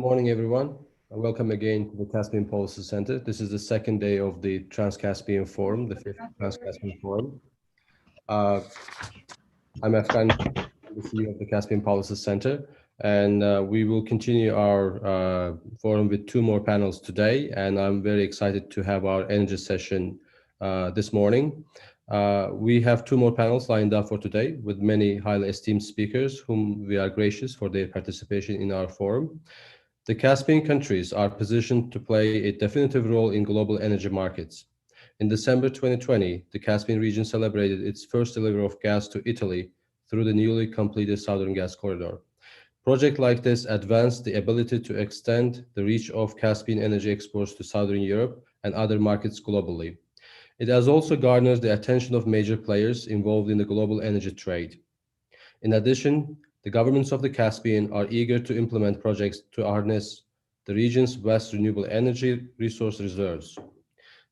morning, everyone. Welcome again to the Caspian Policy Center. This is the second day of the Trans-Caspian Forum, the fifth Trans-Caspian Forum. I'm Afghan, the CEO of the Caspian Policy Center, and we will continue our forum with two more panels today, and I'm very excited to have our energy session this morning. We have two more panels lined up for today with many highly esteemed speakers whom we are gracious for their participation in our forum. The Caspian countries are positioned to play a definitive role in global energy markets. In December 2020, the Caspian region celebrated its first delivery of gas to Italy through the newly completed Southern Gas Corridor. Projects like this advanced the ability to extend the reach of Caspian energy exports to Southern Europe and other markets globally. It has also garnered the attention of major players involved in the global energy trade. In addition, the governments of the Caspian are eager to implement projects to harness the region's vast renewable energy resource reserves.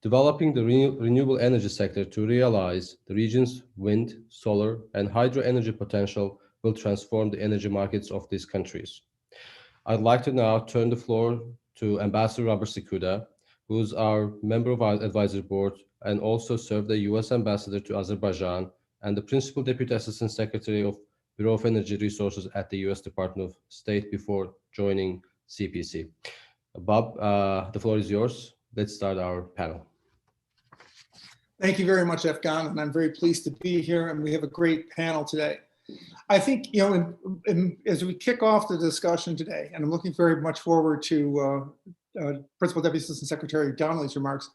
Developing the renewable energy sector to realize the region's wind, solar, and hydro energy potential will transform the energy markets of these countries. I'd like to now turn the floor to Ambassador Robert Sikuda, who's our member of our advisory board and also served the U.S. Ambassador to Azerbaijan and the Principal Deputy Assistant Secretary of Bureau of Energy Resources at the U.S. Department of State before joining CPC. Bob, the floor is yours. Let's start our panel. Thank you very much, Afghan, and I'm very pleased to be here, and we have a great panel today. I think, as we kick off the discussion today, and I'm looking very much forward to Principal Deputy Assistant Secretary Donnelly's remarks,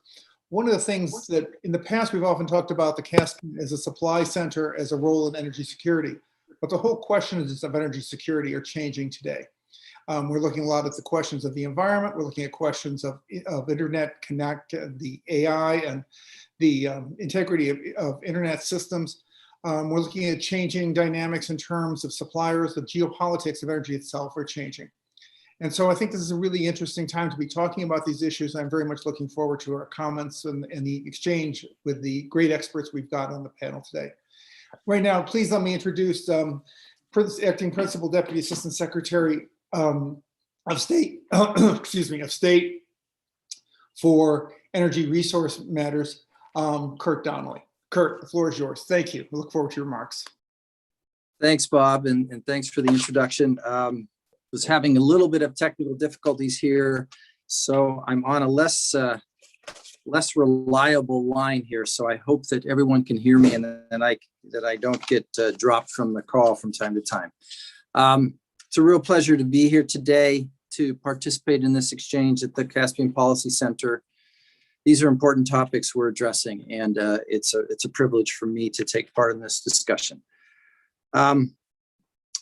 one of the things that in the past we've often talked about the Caspian as a supply center, as a role in energy security, but the whole questions of energy security are changing today. We're looking a lot at the questions of the environment. We're looking at questions of internet connect, the AI and the integrity of internet systems. We're looking at changing dynamics in terms of suppliers. The geopolitics of energy itself are changing. And so I think this is a really interesting time to be talking about these issues. I'm very much looking forward to our comments and the exchange with the great experts we've got on the panel today. Right now, please let me introduce Acting Principal Deputy Assistant Secretary of State, of State for Energy Resource Matters, Kurt Donnelly. Kurt, the floor is yours. Thank you. We look forward to your remarks. Thanks, Bob, and thanks for the introduction. Was having a little bit of technical difficulties here, so I'm on a less reliable line here. So I hope that everyone can hear me and that I don't get dropped from the call from time to time. It's a real pleasure to be here today to participate in this exchange at the Caspian Policy Center. These are important topics we're addressing, and it's a privilege for me to take part in this discussion.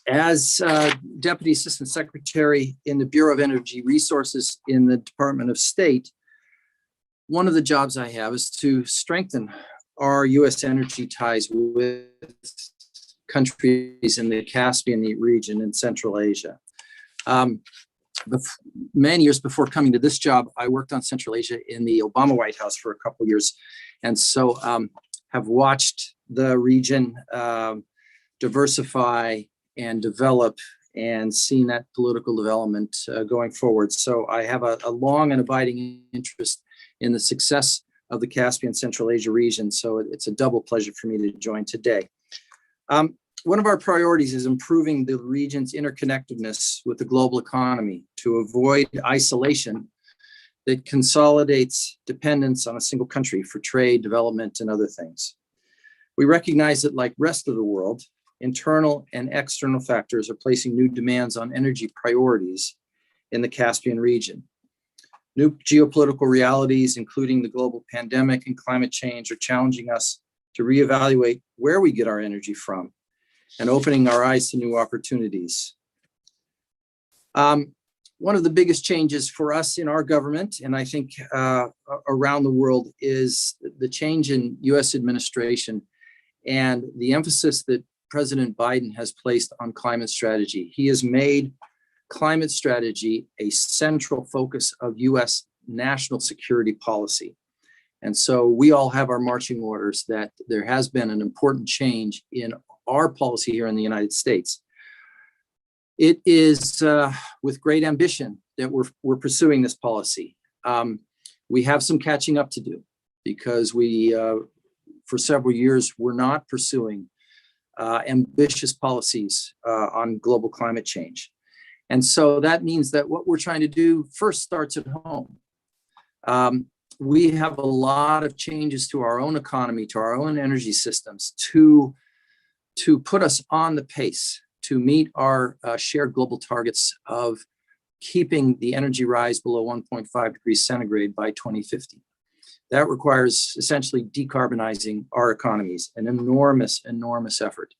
As Deputy Assistant Secretary in the Bureau of Energy Resources in the Department of State, one of the jobs I have is to strengthen our U.S. energy ties with countries in the Caspian region in Central Asia. Many years before coming to this job, I worked on Central Asia in the Obama White House for a couple of years, and so have watched the region diversify and develop and seen that political development going forward. So I have a long and abiding interest in the success of the Caspian Central Asia region. So it's a double pleasure for me to join today. One of our priorities is improving the region's interconnectedness with the global economy to avoid isolation that consolidates dependence on a single country for trade, development, and other things. We recognize that, like the rest of the world, internal and external factors are placing new demands on energy priorities in the Caspian region. New geopolitical realities, including the global pandemic and climate change, are challenging us to reevaluate where we get our energy from and opening our eyes to new opportunities. One of the biggest changes for us in our government, and I think around the world, is the change in US administration and the emphasis that President Biden has placed on climate strategy. He has made climate strategy a central focus of US national security policy. And so we all have our marching orders that there has been an important change in our policy here in the United States. It is with great ambition that we're pursuing this policy. We have some catching up to do because we, for several years, were not pursuing ambitious policies on global climate change. And so that means that what we're trying to do first starts at home. We have a lot of changes to our own economy, to our own energy systems to put us on the pace to meet our shared global targets of keeping the energy rise below 1.5 degrees centigrade by 2050. That requires essentially decarbonizing our economies, an enormous, enormous effort.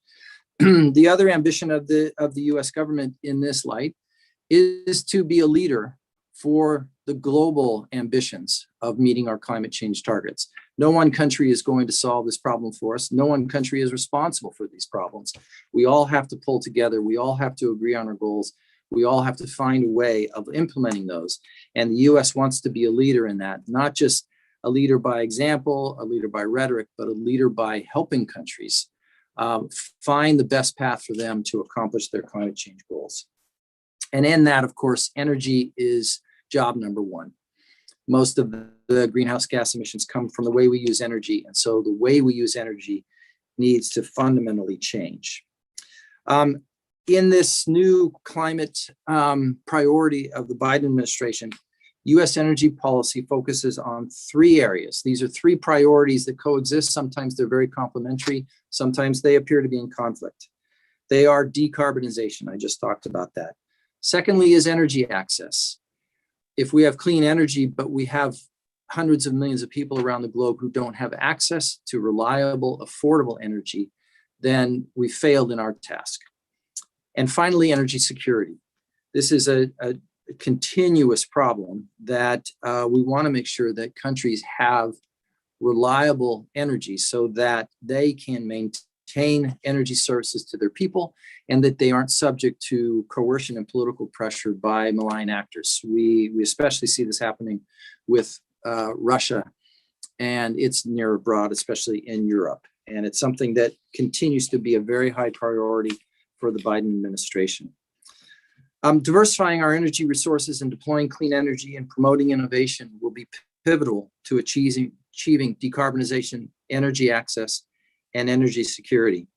The other ambition of the US government in this light is to be a leader for the global ambitions of meeting our climate change targets. No one country is going to solve this problem for us. No one country is responsible for these problems. We all have to pull together. We all have to agree on our goals. We all have to find a way of implementing those. And the US wants to be a leader in that, not just a leader by example, a leader by rhetoric, but a leader by helping countries find the best path for them to accomplish their climate change goals. And in that, of course, energy is job number one. Most of the greenhouse gas emissions come from the way we use energy. And so the way we use energy needs to fundamentally change. In this new climate priority of the Biden administration, US energy policy focuses on three areas. These are three priorities that coexist. Sometimes they're very complementary. Sometimes they appear to be in conflict. They are decarbonization. I just talked about that. Secondly is energy access. If we have clean energy, but we have hundreds of millions of people around the globe who don't have access to reliable, affordable energy, then we failed in our task. And finally, energy security. This is a continuous problem that we want to make sure that countries have reliable energy so that they can maintain energy services to their people and that they aren't subject to coercion and political pressure by malign actors. We especially see this happening with Russia and its near abroad, especially in Europe. And it's something that continues to be a very high priority for the Biden administration. Diversifying our energy resources and deploying clean energy and promoting innovation will be pivotal to achieving decarbonization, energy access, and energy security.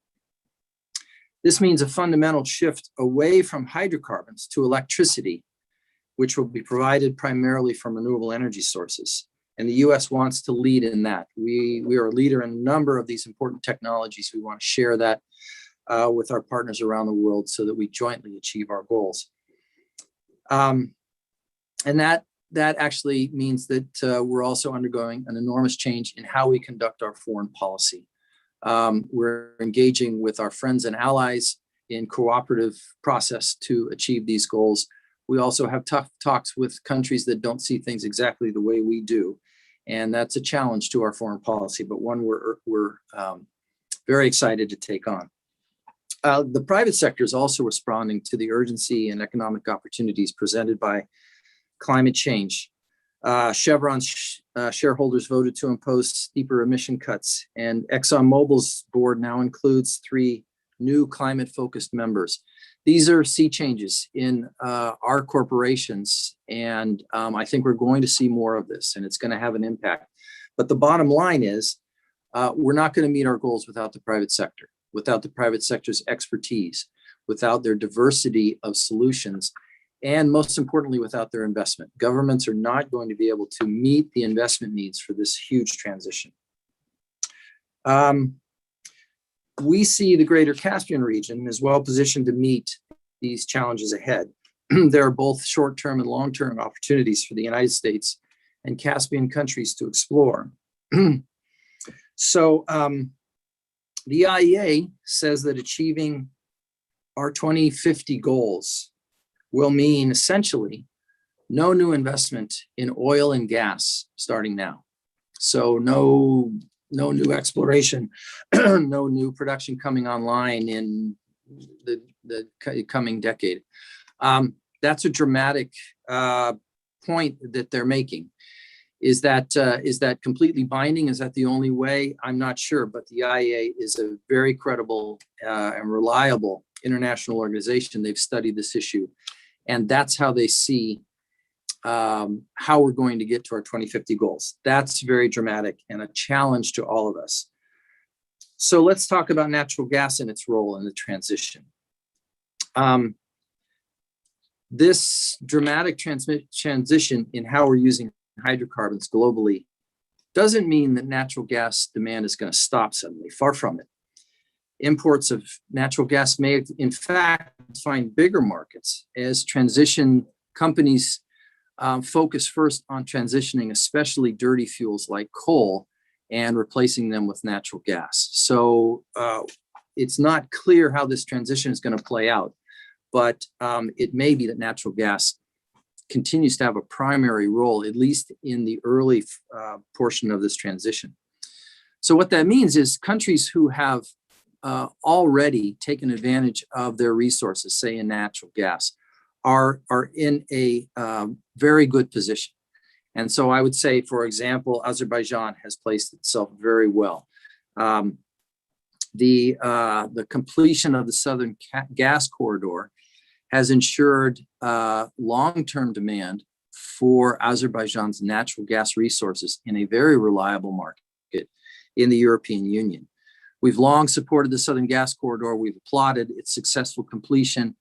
This means a fundamental shift away from hydrocarbons to electricity, which will be provided primarily from renewable energy sources. And the US wants to lead in that. We are a leader in a number of these important technologies. We want to share that with our partners around the world so that we jointly achieve our goals. And that actually means that we're also undergoing an enormous change in how we conduct our foreign policy. We're engaging with our friends and allies in cooperative process to achieve these goals. We also have tough talks with countries that don't see things exactly the way we do. And that's a challenge to our foreign policy, but one we're very excited to take on. The private sector is also responding to the urgency and economic opportunities presented by climate change. Chevron's shareholders voted to impose steeper emission cuts, and ExxonMobil's board now includes 3 new climate-focused members. These are sea changes in our corporations, and I think we're going to see more of this, and it's going to have an impact. But the bottom line is, we're not going to meet our goals without the private sector, without the private sector's expertise, without their diversity of solutions, and most importantly, without their investment. Governments are not going to be able to meet the investment needs for this huge transition. We see the greater Caspian region as well positioned to meet these challenges ahead. There are both short-term and long-term opportunities for the United States and Caspian countries to explore. So the IEA says that achieving our 2050 goals will mean essentially no new investment in oil and gas starting now. So no new exploration, no new production coming online in the coming decade. That's a dramatic point that they're making. Is that completely binding? Is that the only way? I'm not sure, but the IEA is a very credible and reliable international organization. They've studied this issue, and that's how they see how we're going to get to our 2050 goals. That's very dramatic and a challenge to all of us. So let's talk about natural gas and its role in the transition. This dramatic transition in how we're using hydrocarbons globally doesn't mean that natural gas demand is going to stop suddenly. Far from it. Imports of natural gas may, in fact, find bigger markets as transition companies focus first on transitioning especially dirty fuels like coal and replacing them with natural gas. So it's not clear how this transition is going to play out, but it may be that natural gas continues to have a primary role, at least in the early portion of this transition. So what that means is countries who have already taken advantage of their resources, say in natural gas, are in a very good position. And so I would say, for example, Azerbaijan has placed itself very well. The completion of the Southern Gas Corridor has ensured long-term demand for Azerbaijan's natural gas resources in a very reliable market in the European Union. We've long supported the Southern Gas Corridor. We've applauded its successful completion.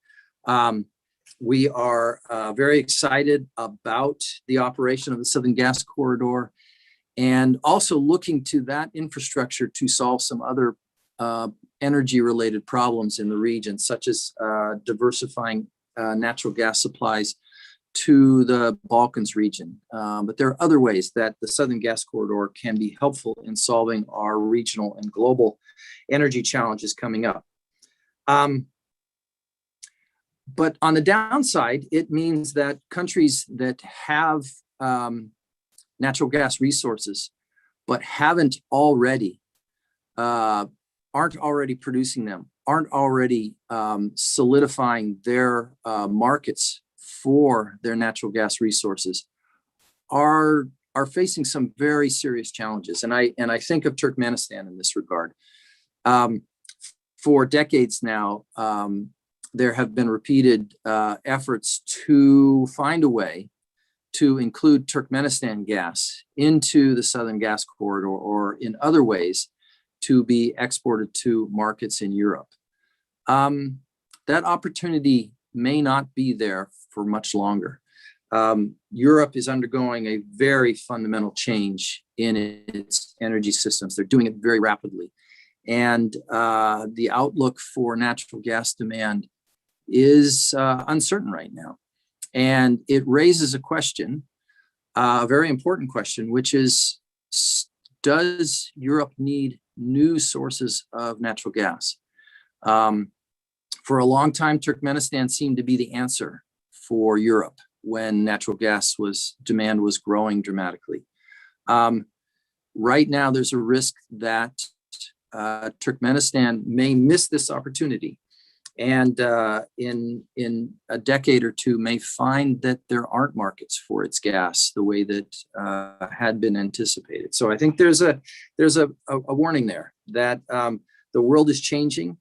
We are very excited about the operation of the Southern Gas Corridor and also looking to that infrastructure to solve some other energy-related problems in the region, such as diversifying natural gas supplies to the Balkans region. But there are other ways that the Southern Gas Corridor can be helpful in solving our regional and global energy challenges coming up. But on the downside, it means that countries that have natural gas resources but aren't already producing them, aren't already solidifying their markets for their natural gas resources, are facing some very serious challenges. And I think of Turkmenistan in this regard. For decades now, there have been repeated efforts to find a way to include Turkmenistan gas into the Southern Gas Corridor or in other ways to be exported to markets in Europe. That opportunity may not be there for much longer. Europe is undergoing a very fundamental change in its energy systems. They're doing it very rapidly. And the outlook for natural gas demand is uncertain right now. And it raises a question, a very important question, which is, does Europe need new sources of natural gas? For a long time, Turkmenistan seemed to be the answer for Europe when natural gas demand was growing dramatically. Right now, there's a risk that Turkmenistan may miss this opportunity, and in a decade or two may find that there aren't markets for its gas the way that had been anticipated. So I think there's a warning there that the world is changing,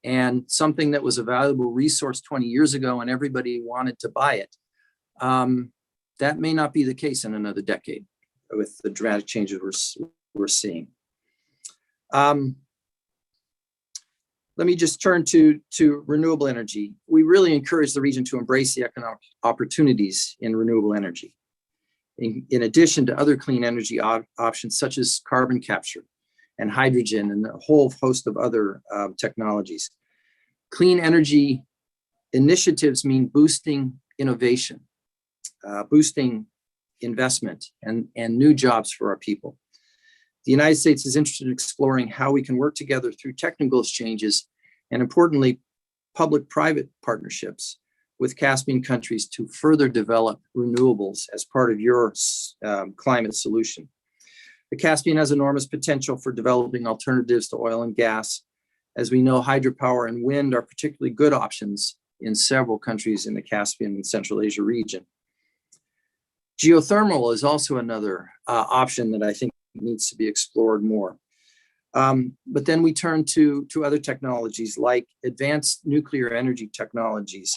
and something that was a valuable resource 20 years ago and everybody wanted to buy it, that may not be the case in another decade with the dramatic changes we're seeing. Let me just turn to renewable energy. We really encourage the region to embrace the economic opportunities in renewable energy, in addition to other clean energy options such as carbon capture and hydrogen and a whole host of other technologies. Clean energy initiatives mean boosting innovation, boosting investment and new jobs for our people. The United States is interested in exploring how we can work together through technical exchanges and, importantly, public-private partnerships with Caspian countries to further develop renewables as part of your climate solution. The Caspian has enormous potential for developing alternatives to oil and gas. As we know, hydropower and wind are particularly good options in several countries in the Caspian and Central Asia region. Geothermal is also another option that I think needs to be explored more. But then we turn to other technologies like advanced nuclear energy technologies,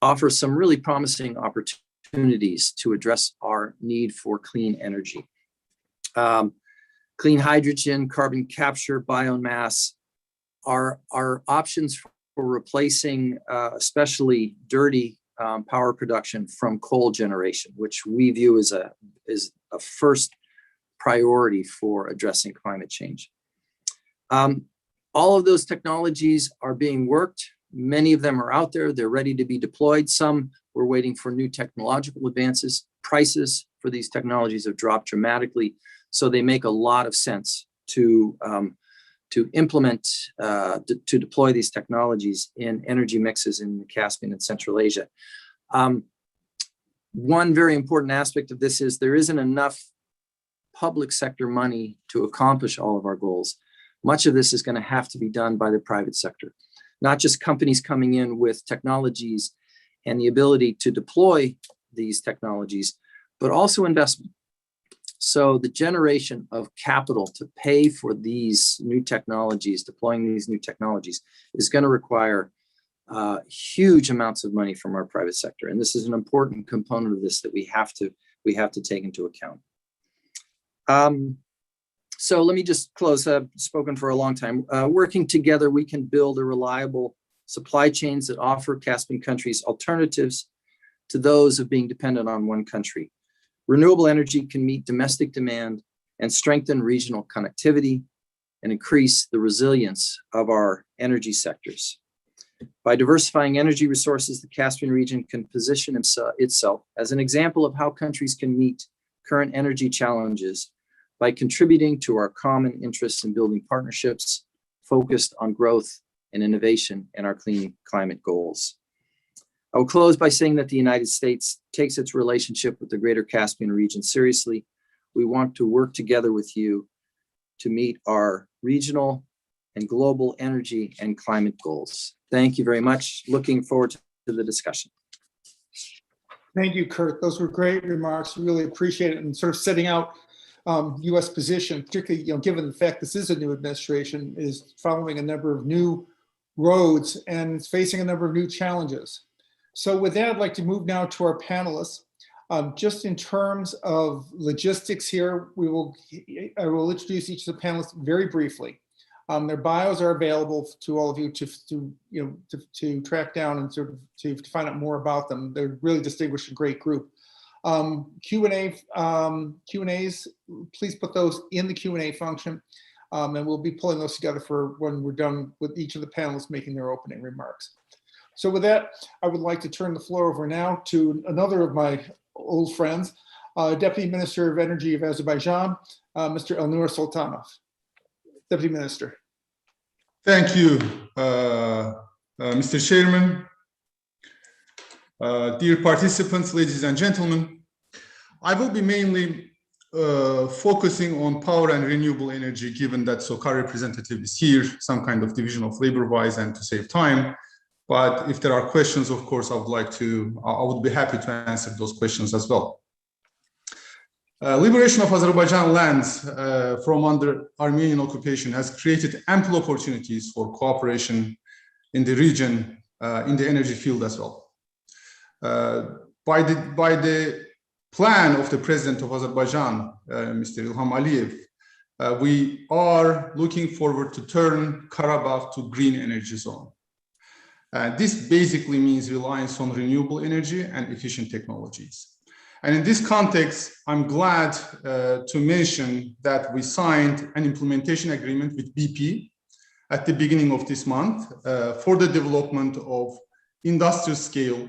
offer some really promising opportunities opportunities to address our need for clean energy. Clean hydrogen, carbon capture, biomass are options for replacing especially dirty power production from coal generation, which we view as a first priority for addressing climate change. All of those technologies are being worked. Many of them are out there. They're ready to be deployed. Some we're waiting for new technological advances. Prices for these technologies have dropped dramatically, so they make a lot of sense to implement, to deploy these technologies in energy mixes in the Caspian and Central Asia. One very important aspect of this is there isn't enough public sector money to accomplish all of our goals. Much of this is going to have to be done by the private sector, not just companies coming in with technologies and the ability to deploy these technologies, but also investment. So the generation of capital to pay for these new technologies, deploying these new technologies, is going to require huge amounts of money from our private sector. And this is an important component of this that we have to take into account. So let me just close. I've spoken for a long time. Working together, we can build a reliable supply chains that offer Caspian countries alternatives to those of being dependent on one country. Renewable energy can meet domestic demand and strengthen regional connectivity and increase the resilience of our energy sectors. By diversifying energy resources, the Caspian region can position itself as an example of how countries can meet current energy challenges by contributing to our common interests in building partnerships focused on growth and innovation in our clean climate goals. I will close by saying that the United States takes its relationship with the greater Caspian region seriously. We want to work together with you to meet our regional and global energy and climate goals. Thank you very much. Looking forward to the discussion. Thank you, Kurt. Those were great remarks. Really appreciate it, and sort of setting out U.S. position, particularly given the fact this is a new administration, is following a number of new roads and it's facing a number of new challenges. So with that, I'd like to move now to our panelists. Just in terms of logistics here, I will introduce each of the panelists very briefly. Their bios are available to all of you to track down and sort of to find out more about them. They're really distinguished and great group. Q&As, please put those in the Q&A function, and we'll be pulling those together for when we're done with each of the panelists making their opening remarks. So with that, I would like to turn the floor over now to another of my old friends, Deputy Minister of Energy of Azerbaijan, Mr. Elnur Sultanov. Deputy Minister. Thank you, Mr. Chairman. Dear participants, ladies and gentlemen, I will be mainly focusing on power and renewable energy, given that SOCAR representative is here, some kind of division of labor-wise and to save time. But if there are questions, of course, I would be happy to answer those questions as well. Liberation of Azerbaijan lands from under Armenian occupation has created ample opportunities for cooperation in the region, in the energy field as well. By the plan of the President of Azerbaijan, Mr. Ilham Aliyev, we are looking forward to turn Karabakh to green energy zone. This basically means reliance on renewable energy and efficient technologies. And in this context, I'm glad to mention that we signed an implementation agreement with BP at the beginning of this month for the development of industrial scale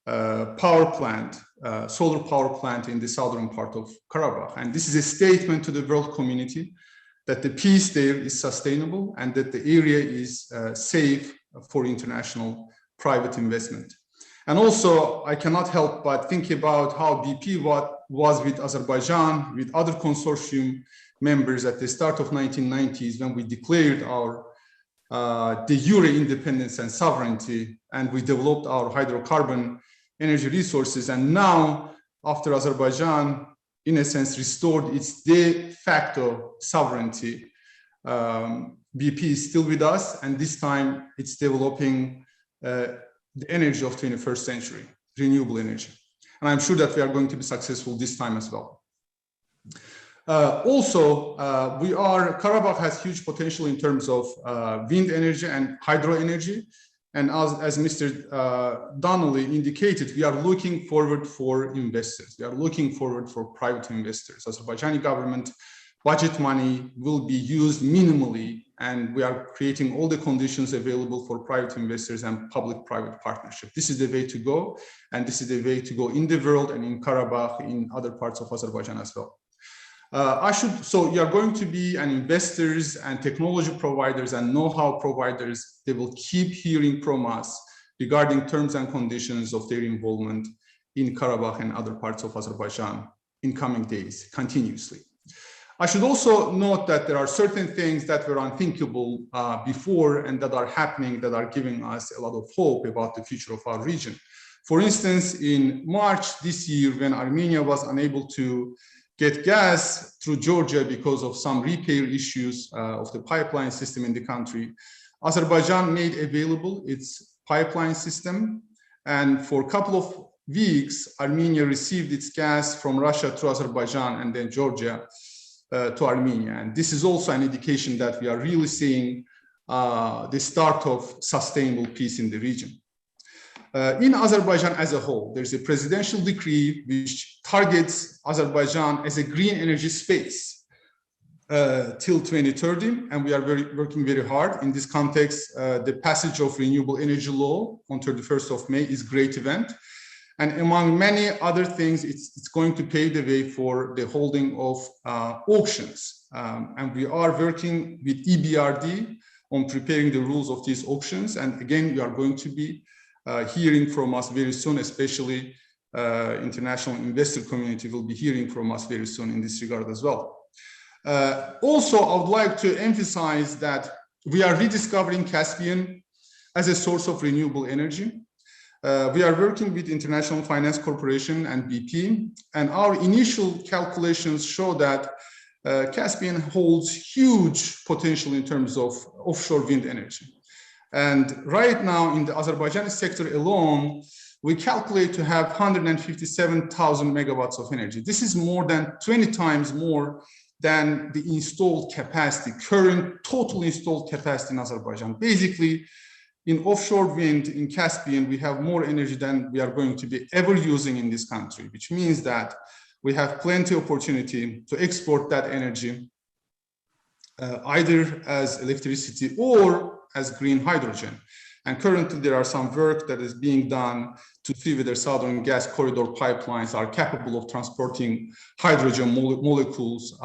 power plant, solar power plant in the southern part of Karabakh. And this is a statement to the world community that the peace there is sustainable and that the area is safe for international private investment. And also, I cannot help but think about how BP was with Azerbaijan, with other consortium members at the start of 1990s when we declared our de jure independence and sovereignty, and we developed our hydrocarbon energy resources. And now, after Azerbaijan, in a sense, restored its de facto sovereignty, BP is still with us, and this time it's developing the energy of 21st century, renewable energy. And I'm sure that we are going to be successful this time as well. Karabakh has huge potential in terms of wind energy and hydro energy. And as Mr. Donnelly indicated, we are looking forward for investors. We are looking forward for private investors. Azerbaijani government budget money will be used minimally, and we are creating all the conditions available for private investors and public-private partnership. This is the way to go, and this is the way to go in the world and in Karabakh, in other parts of Azerbaijan as well. So you are going to be an investors and technology providers and know-how providers. They will keep hearing from us regarding terms and conditions of their involvement in Karabakh and other parts of Azerbaijan in coming days, continuously. I should also note that there are certain things that were unthinkable before and that are happening that are giving us a lot of hope about the future of our region. For instance, in March this year, when Armenia was unable to get gas through Georgia because of some repair issues of the pipeline system in the country, Azerbaijan made available its pipeline system. And for a couple of weeks, Armenia received its gas from Russia through Azerbaijan and then Georgia to Armenia. And this is also an indication that we are really seeing the start of sustainable peace in the region. In Azerbaijan as a whole, there's a presidential decree which targets Azerbaijan as a green energy space till 2030, and we are working very hard. In this context, the passage of renewable energy law on 31st of May is a great event. And among many other things, it's going to pave the way for the holding of auctions. And we are working with EBRD on preparing the rules of these auctions. And again, we are going to be hearing from us very soon, especially international investor community will be hearing from us very soon in this regard as well. Also, I would like to emphasize that we are rediscovering Caspian as a source of renewable energy. We are working with International Finance Corporation and BP, and our initial calculations show that Caspian holds huge potential in terms of offshore wind energy. And right now in the Azerbaijani sector alone, we calculate to have 157,000 megawatts of energy. This is more than 20 times more than the installed capacity, current total installed capacity in Azerbaijan. Basically, in offshore wind in Caspian, we have more energy than we are going to be ever using in this country, which means that we have plenty of opportunity to export that energy either as electricity or as green hydrogen. And currently there are some work that is being done to see whether Southern Gas Corridor pipelines are capable of transporting hydrogen molecules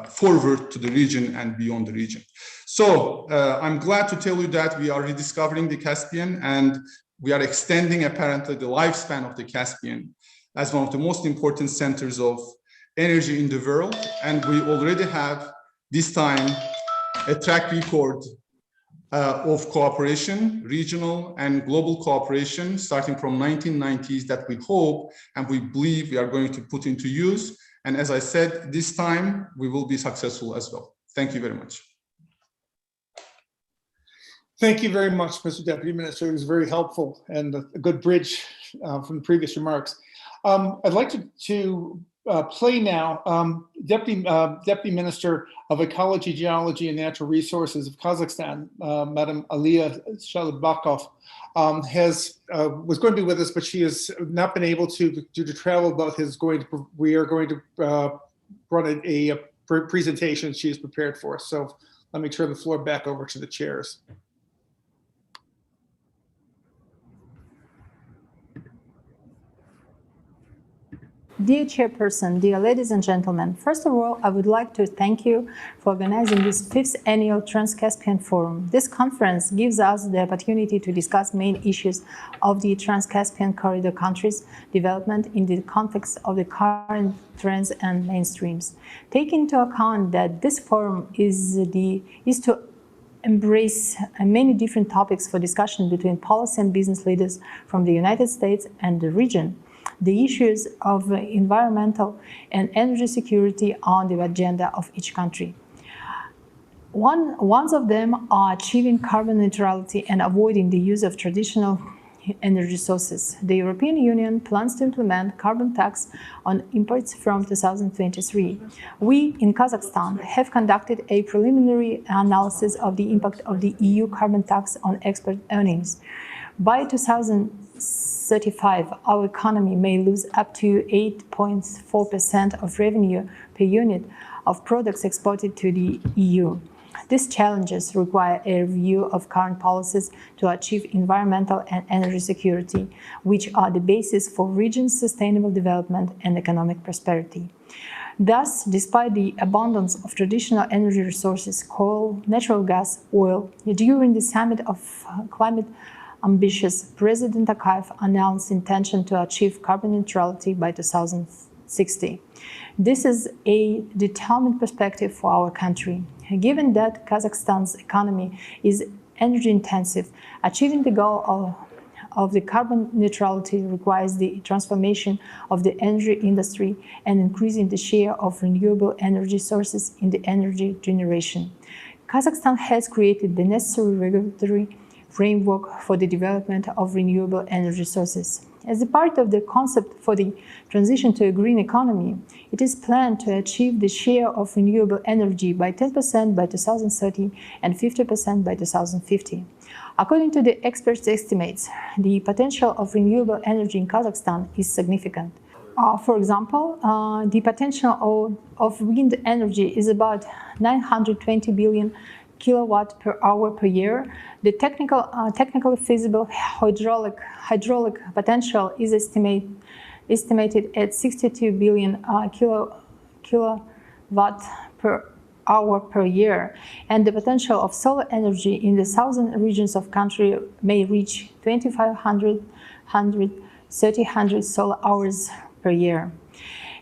forward to the region and beyond the region. So I'm glad to tell you that we are rediscovering the Caspian, and we are extending apparently the lifespan of the Caspian as one of the most important centers of energy in the world. And we already have this time a track record of cooperation, regional and global cooperation, starting from 1990s that we hope and we believe we are going to put into use. And as I said, this time we will be successful as well. Thank you very much. Thank you very much, Mr. Deputy Minister. It was very helpful and a good bridge from the previous remarks. I'd like to play now Deputy Minister of Ecology, Geology and Natural Resources of Kazakhstan, Madam Aliya Shalibakov, was going to be with us, but she has not been able to due to travel. But we are going to run a presentation she has prepared for us. So let me turn the floor back over to the chairs. Dear Chairperson, dear ladies and gentlemen, first of all, I would like to thank you for organizing this 5th annual Trans-Caspian Forum. This conference gives us the opportunity to discuss main issues of the Trans-Caspian corridor countries' development in the context of the current trends and mainstreams. Taking into account that this forum is to embrace many different topics for discussion between policy and business leaders from the United States and the region, the issues of environmental and energy security on the agenda of each country. One of them are achieving carbon neutrality and avoiding the use of traditional energy sources. The European Union plans to implement carbon tax on imports from 2023. We in Kazakhstan have conducted a preliminary analysis of the impact of the EU carbon tax on export earnings. By 2035, our economy may lose up to 8.4% of revenue per unit of products exported to the EU. These challenges require a review of current policies to achieve environmental and energy security, which are the basis for region's sustainable development and economic prosperity. Thus, despite the abundance of traditional energy resources, coal, natural gas, oil, during the summit of climate ambitious, President Tokayev announced intention to achieve carbon neutrality by 2060. This is a determined perspective for our country. Given that Kazakhstan's economy is energy intensive, achieving the goal of the carbon neutrality requires the transformation of the energy industry and increasing the share of renewable energy sources in the energy generation. Kazakhstan has created the necessary regulatory framework for the development of renewable energy sources. As a part of the concept for the transition to a green economy, it is planned to achieve the share of renewable energy by 10% by 2030 and 50% by 2050. According to the experts' estimates, the potential of renewable energy in Kazakhstan is significant. For example, the potential of wind energy is about 920 billion kilowatt per hour per year. The technically feasible hydraulic potential is estimated at 62 billion kilowatt per hour per year, and the potential of solar energy in the southern regions of country may reach 2,500 solar hours per year.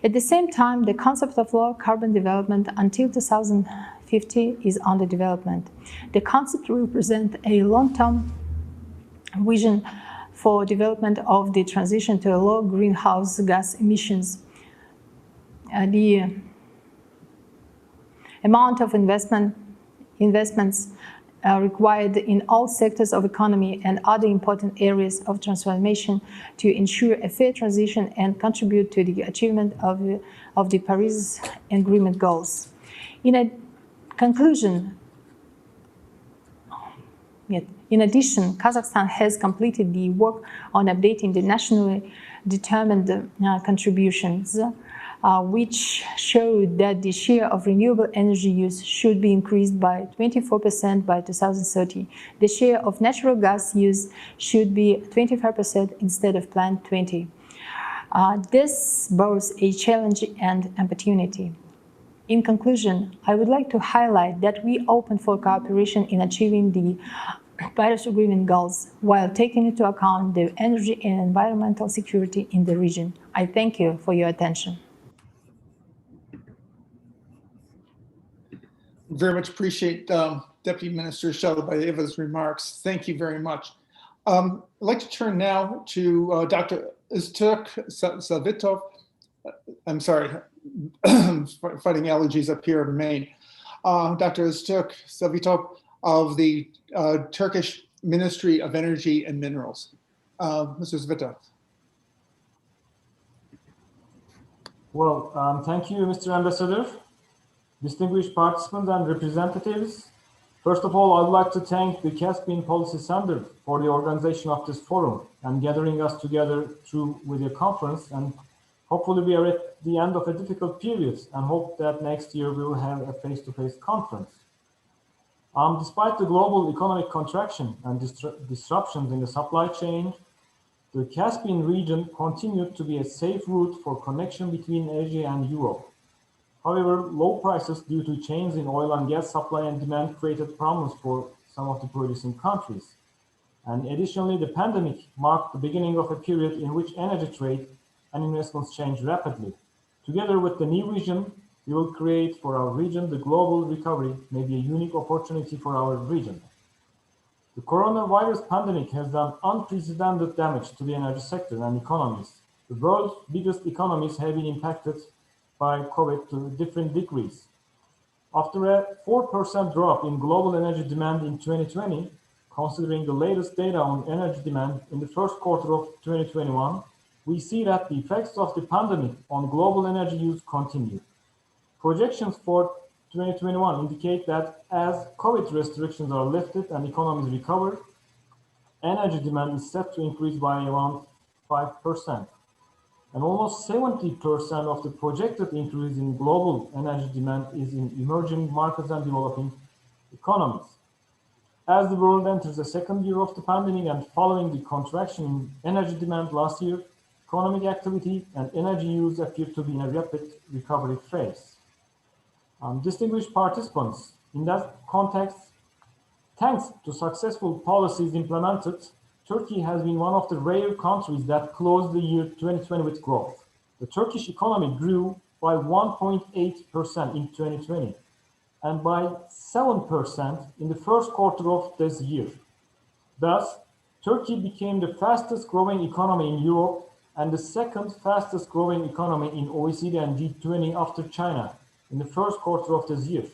At the same time, the concept of low carbon development until 2050 is under development. The concept represents a long-term vision for development of the transition to low greenhouse gas emissions. The amount of investments required in all sectors of economy and other important areas of transformation to ensure a fair transition and contribute to the achievement of the Paris Agreement goals. In addition, Kazakhstan has completed the work on updating the nationally determined contributions, which showed that the share of renewable energy use should be increased by 24% by 2030. The share of natural gas use should be 25% instead of planned 20%. This both a challenge and opportunity. In conclusion, I would like to highlight that we open for cooperation in achieving the Paris Agreement goals while taking into account the energy and environmental security in the region. I thank you for your attention. Very much appreciate Deputy Minister Shalabayeva's remarks. Thank you very much. I'd like to turn now to Dr. Öztürk Savitov. I'm sorry, I'm fighting allergies up here in Maine. Dr. Öztürk Savitov of the Turkish Ministry of Energy and Minerals. Mr. Savitov. Well, thank you, Mr. Ambassador. Distinguished participants and representatives, first of all, I'd like to thank the Caspian Policy Center for the organization of this forum and gathering us together through video conference. And hopefully we are at the end of a difficult period and hope that next year we will have a face-to-face conference. Despite the global economic contraction and disruptions in the supply chain, the Caspian region continued to be a safe route for connection between Asia and Europe. However, low prices due to changes in oil and gas supply and demand created problems for some of the producing countries. And additionally, the pandemic marked the beginning of a period in which energy trade and investments changed rapidly. Together with the new vision, we will create for our region the global recovery may be a unique opportunity for our region. The coronavirus pandemic has done unprecedented damage to the energy sector and economies. The world's biggest economies have been impacted by COVID to different degrees. After a 4% drop in global energy demand in 2020, considering the latest data on energy demand in the first quarter of 2021, we see that the effects of the pandemic on global energy use continue. Projections for 2021 indicate that as COVID restrictions are lifted and economies recover, energy demand is set to increase by around 5%. And almost 70% of the projected increase in global energy demand is in emerging markets and developing economies. As the world enters the second year of the pandemic and following the contraction in energy demand last year, economic activity and energy use appear to be in a rapid recovery phase. Distinguished participants, in that context, thanks to successful policies implemented, Turkey has been one of the rare countries that closed the year 2020 with growth. The Turkish economy grew by 1.8% in 2020 and by 7% in the first quarter of this year. Thus, Turkey became the fastest growing economy in Europe and the second fastest growing economy in OECD and G20 after China in the first quarter of this year.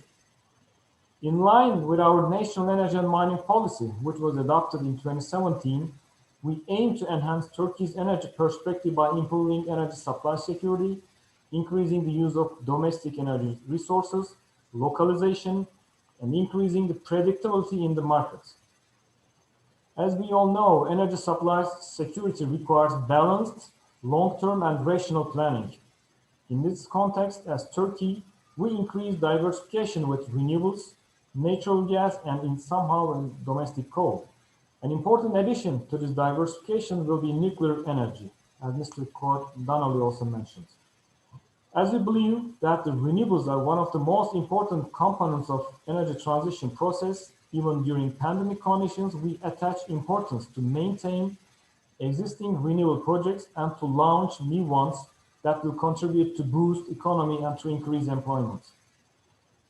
In line with our national energy and mining policy, which was adopted in 2017, we aim to enhance Turkey's energy perspective by improving energy supply security, increasing the use of domestic energy resources, localization, and increasing the predictability in the markets. As we all know, energy supply security requires balanced, long-term and rational planning. In this context, as Turkey, we increase diversification with renewables, natural gas, and in domestic coal. An important addition to this diversification will be nuclear energy, as Mr. Donnelly also mentioned. As we believe that the renewables are one of the most important components of energy transition process, even during pandemic conditions, we attach importance to maintain existing renewable projects and to launch new ones that will contribute to boost economy and to increase employment.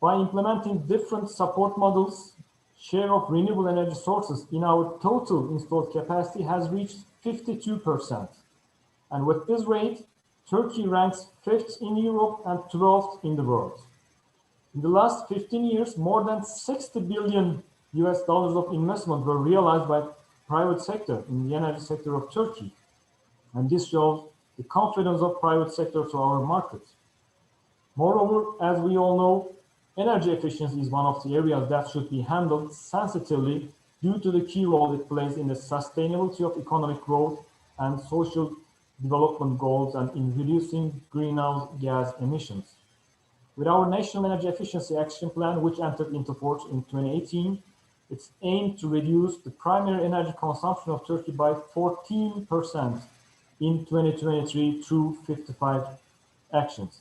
By implementing different support models, share of renewable energy sources in our total installed capacity has reached 52%. And with this rate, Turkey ranks 5th in Europe and 12th in the world. In the last 15 years, more than $60 billion of investment were realized by private sector in the energy sector of Turkey. And this shows the confidence of private sector to our market. Moreover, as we all know, energy efficiency is one of the areas that should be handled sensitively due to the key role it plays in the sustainability of economic growth and social development goals and in reducing greenhouse gas emissions. With our National Energy Efficiency Action Plan, which entered into force in 2018, it's aimed to reduce the primary energy consumption of Turkey by 14% in 2023 through 55 actions.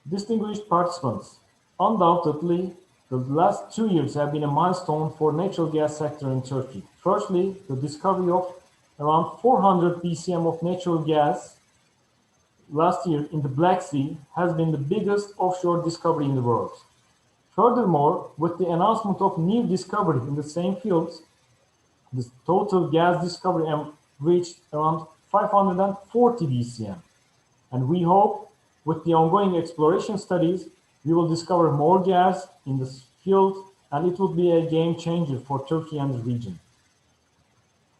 Distinguished participants, undoubtedly, the last 2 years have been a milestone for natural gas sector in Turkey. Firstly, the discovery of around 400 BCM of natural gas last year in the Black Sea has been the biggest offshore discovery in the world. Furthermore, with the announcement of new discovery in the same fields, the total gas discovery reached around 540 BCM. And we hope with the ongoing exploration studies, we will discover more gas in this field, and it will be a game changer for Turkey and the region.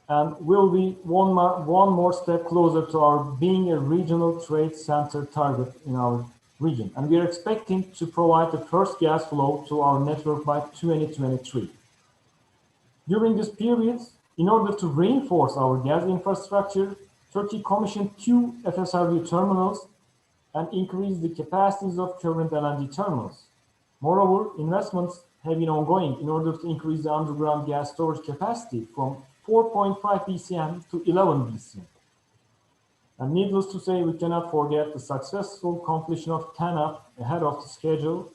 And we'll be one more step closer to our being a regional trade center target in our region. And we are expecting to provide the first gas flow to our network by 2023. During this period, in order to reinforce our gas infrastructure, Turkey commissioned 2 FSRU terminals and increased the capacities of current LNG terminals. Moreover, investments have been ongoing in order to increase the underground gas storage capacity from 4.5 BCM to 11 BCM. And needless to say, we cannot forget the successful completion of TANAP ahead of the schedule,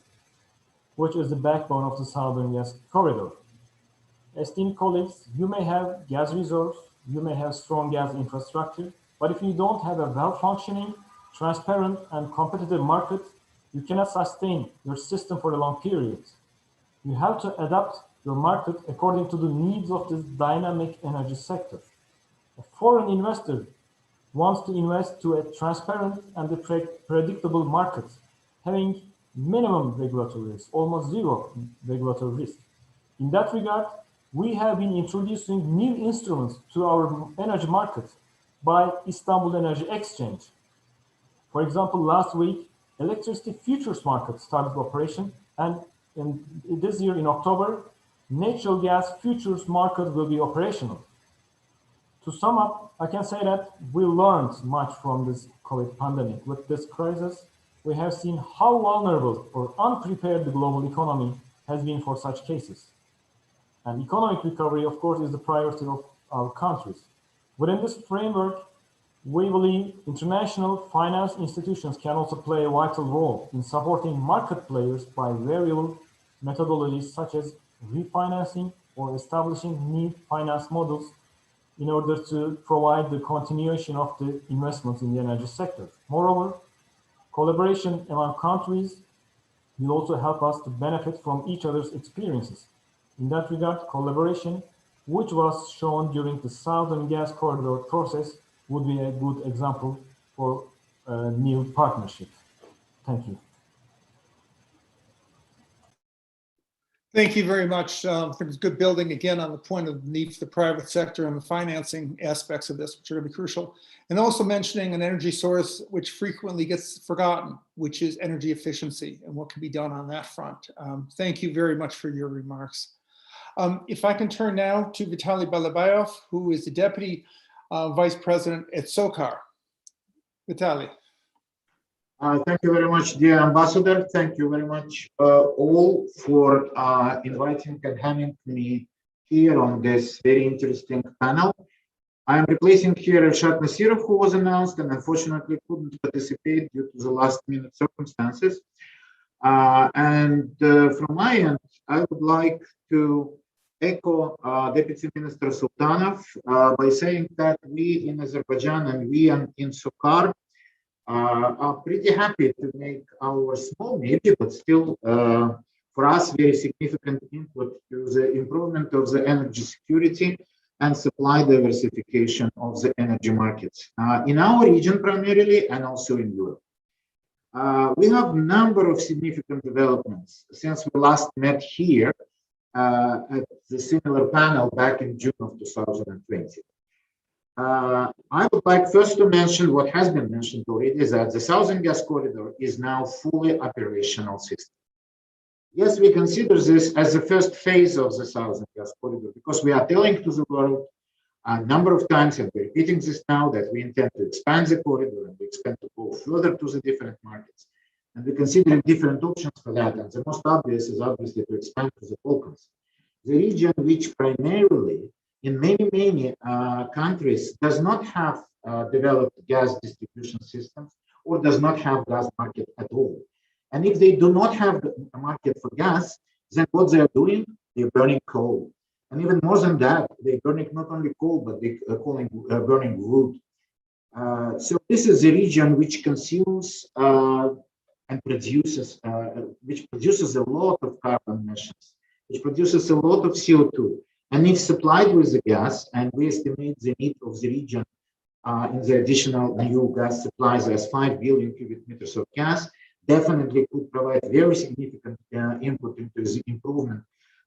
which is the backbone of the Southern Gas Corridor. Esteemed colleagues, you may have gas reserves, you may have strong gas infrastructure, but if you don't have a well-functioning, transparent, and competitive market, you cannot sustain your system for a long period. You have to adapt your market according to the needs of this dynamic energy sector. A foreign investor wants to invest to a transparent and a predictable market, having minimum regulatory risk, almost zero regulatory risk. In that regard, we have been introducing new instruments to our energy market by Istanbul Energy Exchange. For example, last week, electricity futures market started operation, and this year in October, natural gas futures market will be operational. To sum up, I can say that we learned much from this COVID pandemic. With this crisis, we have seen how vulnerable or unprepared the global economy has been for such cases. And economic recovery, of course, is the priority of our countries. Within this framework, we believe international finance institutions can also play a vital role in supporting market players by variable methodologies such as refinancing or establishing new finance models in order to provide the continuation of the investments in the energy sector. Moreover, collaboration among countries will also help us to benefit from each other's experiences. In that regard, collaboration, which was shown during the Southern Gas Corridor process, would be a good example for a new partnership. Thank you. Thank you very much for this good building again on the point of the need for the private sector and the financing aspects of this, which are going to be crucial. And also mentioning an energy source which frequently gets forgotten, which is energy efficiency and what can be done on that front. Thank you very much for your remarks. If I can turn now to Vitaly Balabayov, who is the Deputy Vice President at SOCAR. Vitaly. Thank you very much, dear Ambassador. Thank you very much all for inviting and having me here on this very interesting panel. I am replacing here Elshad Nasirov, who was announced and unfortunately couldn't participate due to the last minute circumstances. From my end, I would like to echo Deputy Minister Sultanov by saying that we in Azerbaijan and we in SOCAR are pretty happy to make our small, maybe, but still for us very significant input to the improvement of the energy security and supply diversification of the energy markets in our region primarily and also in Europe. We have a number of significant developments since we last met here at the similar panel back in June of 2020. I would like first to mention what has been mentioned already, is that the Southern Gas Corridor is now fully operational system. Yes, we consider this as the first phase of the Southern Gas Corridor because we are telling to the world a number of times, and we're repeating this now, that we intend to expand the corridor and we expect to go further to the different markets. And we're considering different options for that. And the most obvious is obviously to expand to the Balkans, the region which primarily in many countries does not have developed gas distribution systems or does not have gas market at all. And if they do not have a market for gas, then what they are doing, they're burning coal. And even more than that, they're burning not only coal, but they're burning wood. So this is a region which consumes and produces, a lot of carbon emissions, which produces a lot of CO2. And if supplied with the gas, and we estimate the need of the region in the additional new gas supplies as 5 billion cubic meters of gas, definitely could provide very significant input into the improvement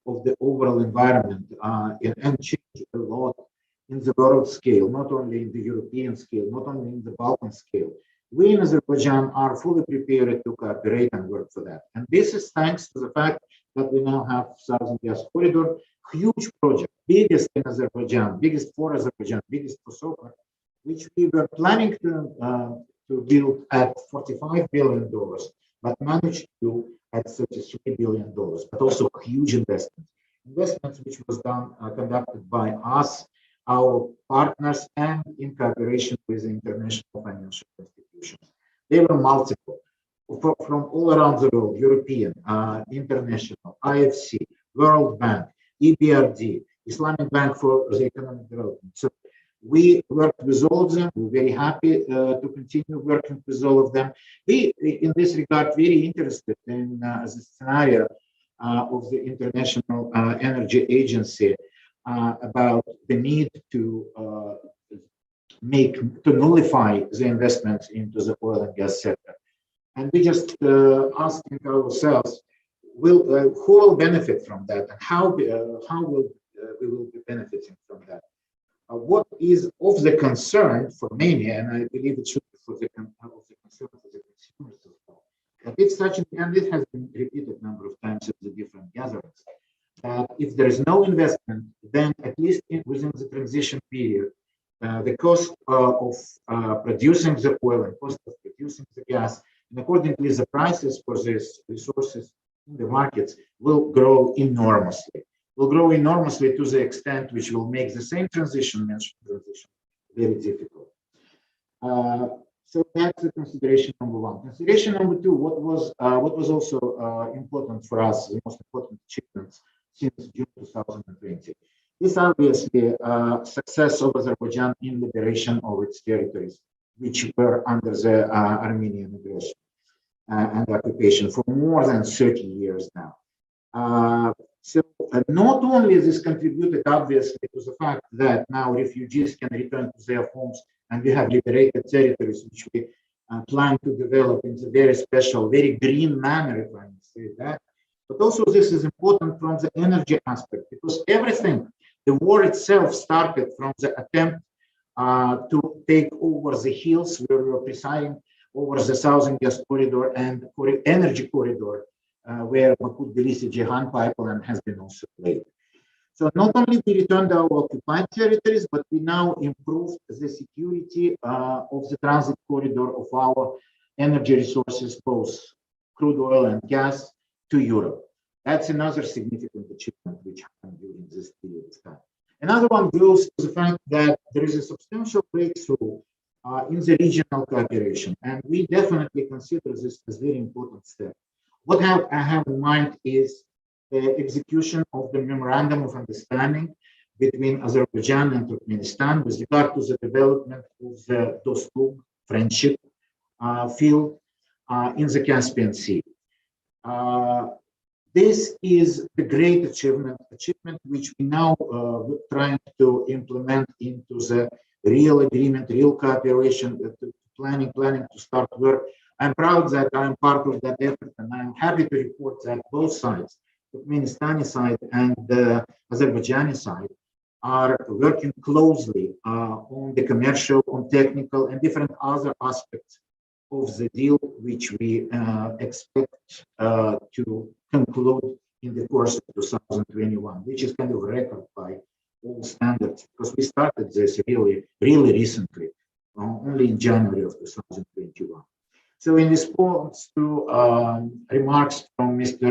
of the overall environment and change a lot in the world scale, not only in the European scale, not only in the Balkan scale. We in Azerbaijan are fully prepared to cooperate and work for that. And this is thanks to the fact that we now have Southern Gas Corridor, huge project, biggest in Azerbaijan, biggest for Azerbaijan, biggest for SOCAR, which we were planning to build at $45 billion, but managed to at $33 billion, but also huge investments which was done, conducted by us, our partners, and in cooperation with international financial institutions. They were multiple, from all around the world, European, international, IFC, World Bank, EBRD, Islamic Bank for the Economic Development. So we worked with all of them. We're very happy to continue working with all of them. We, in this regard, very interested in the scenario of the International Energy Agency about the need to nullify the investments into the oil and gas sector. And we just asking ourselves, who will benefit from that, and how will benefiting from that. What is of the concern for many, and I believe it should be of the concern for the consumers as well, that it's such, and it has been repeated a number of times at the different gatherings, that if there is no investment, then at least within the transition period, the cost of producing the oil and cost of producing the gas, and accordingly the prices for these resources in the markets will grow enormously. Will grow enormously to the extent which will make the same mentioned transition very difficult. So that's the consideration number one. Consideration number two, what was also important for us, the most important achievements since June 2020. This obviously success of Azerbaijan in liberation of its territories, which were under the Armenian aggression and occupation for more than 30 years now. So not only this contributed obviously to the fact that now refugees can return to their homes and we have liberated territories which we plan to develop in a very special, very green manner, if I may say that. But also this is important from the energy aspect, because everything, the war itself started from the attempt to take over the hills where we were presiding over the Southern Gas Corridor and energy corridor, where Baku-Tbilisi-Ceyhan pipeline has been also laid. So not only we returned our occupied territories, but we now improved the security of the transit corridor of our energy resources, both crude oil and gas, to Europe. That's another significant achievement which happened during this period of time. Another one goes to the fact that there is a substantial breakthrough in the regional cooperation, and we definitely consider this as a very important step. What I have in mind is the execution of the Memorandum of Understanding between Azerbaijan and Turkmenistan with regard to the development of the Dostluk friendship field in the Caspian Sea. This is the great achievement which we now trying to implement into the real agreement, real cooperation, planning to start work. I'm proud that I'm part of that effort, and I'm happy to report that both sides, Turkmenistani side and the Azerbaijani side, are working closely on the commercial, on technical, and different other aspects of the deal, which we expect to conclude in the course of 2021, which is kind of a record by all standards, because we started this really recently, only in January of 2021. So in response to remarks from Mr.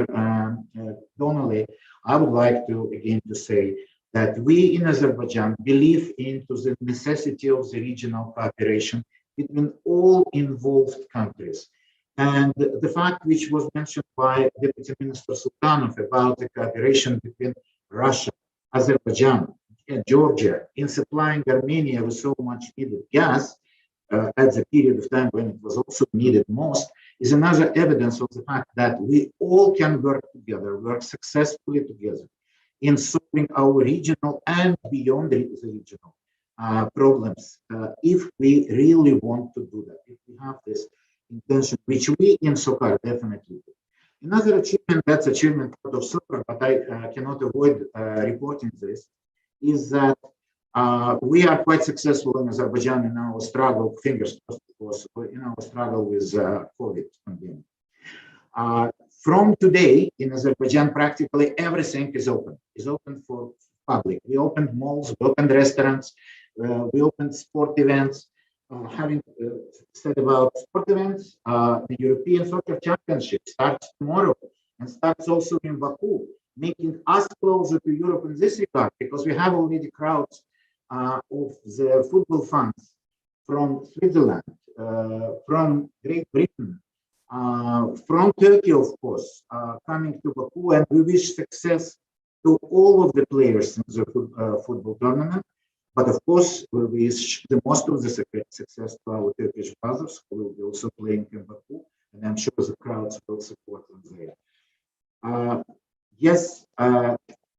Donnelly, I would like to again to say that we in Azerbaijan believe into the necessity of the regional cooperation between all involved countries. And the fact which was mentioned by Deputy Minister Sultanov about the cooperation between Russia, Azerbaijan, and Georgia in supplying Armenia with so much needed gas at the period of time when it was also needed most, is another evidence of the fact that we all can work together, work successfully together in solving our regional and beyond the regional problems, if we really want to do that, if we have this intention, which we in SOCAR definitely do. Another achievement, that's achievement out of SOCAR, but I cannot avoid reporting this, is that we are quite successful in Azerbaijan in our struggle, fingers crossed, of course, in our struggle with COVID pandemic. From today in Azerbaijan, practically everything is open for public. We opened malls, we opened restaurants, we opened sport events. Having said about sport events, the European Soccer Championship starts tomorrow and starts also in Baku, making us closer to Europe in this regard, because we have already crowds of the football fans from Switzerland, from Great Britain, from Turkey, of course, coming to Baku, and we wish success to all of the players in the football tournament. But of course, we wish the most of the success to our Turkish brothers who will be also playing in Baku, and I'm sure the crowds will support them there. Yes,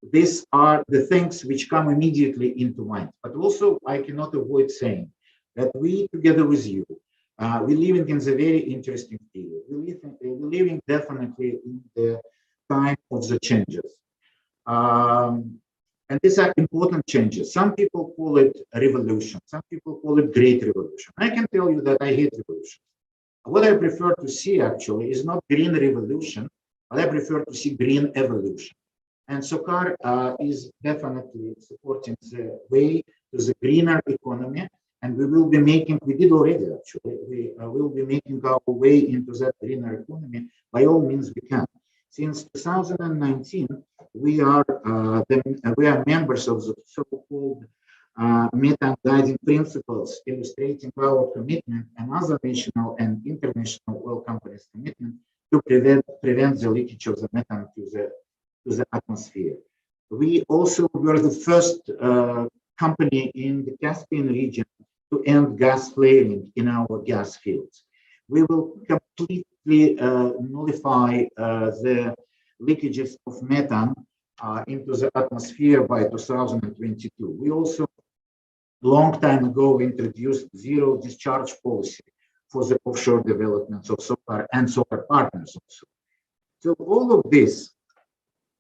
these are the things which come immediately into mind. But also, I cannot avoid saying that we, together with you, we're living in a very interesting period. We're living definitely in the time of the changes. And these are important changes. Some people call it a revolution. Some people call it great revolution. I can tell you that I hate revolution. What I prefer to see actually is not green revolution, but I prefer to see green evolution. And SOCAR is definitely supporting the way to the greener economy. And we will be making, we did already actually, we will be making our way into that greener economy by all means we can. Since 2019, we are members of the so-called methane guiding principles, illustrating our commitment and other national and international oil companies' commitment to prevent the leakage of the methane to the atmosphere. We also were the first company in the Caspian region to end gas flaring in our gas fields. We will completely nullify the leakages of methane into the atmosphere by 2022. We also, long time ago, introduced zero discharge policy for the offshore developments of SOCAR and SOCAR partners also. So all of this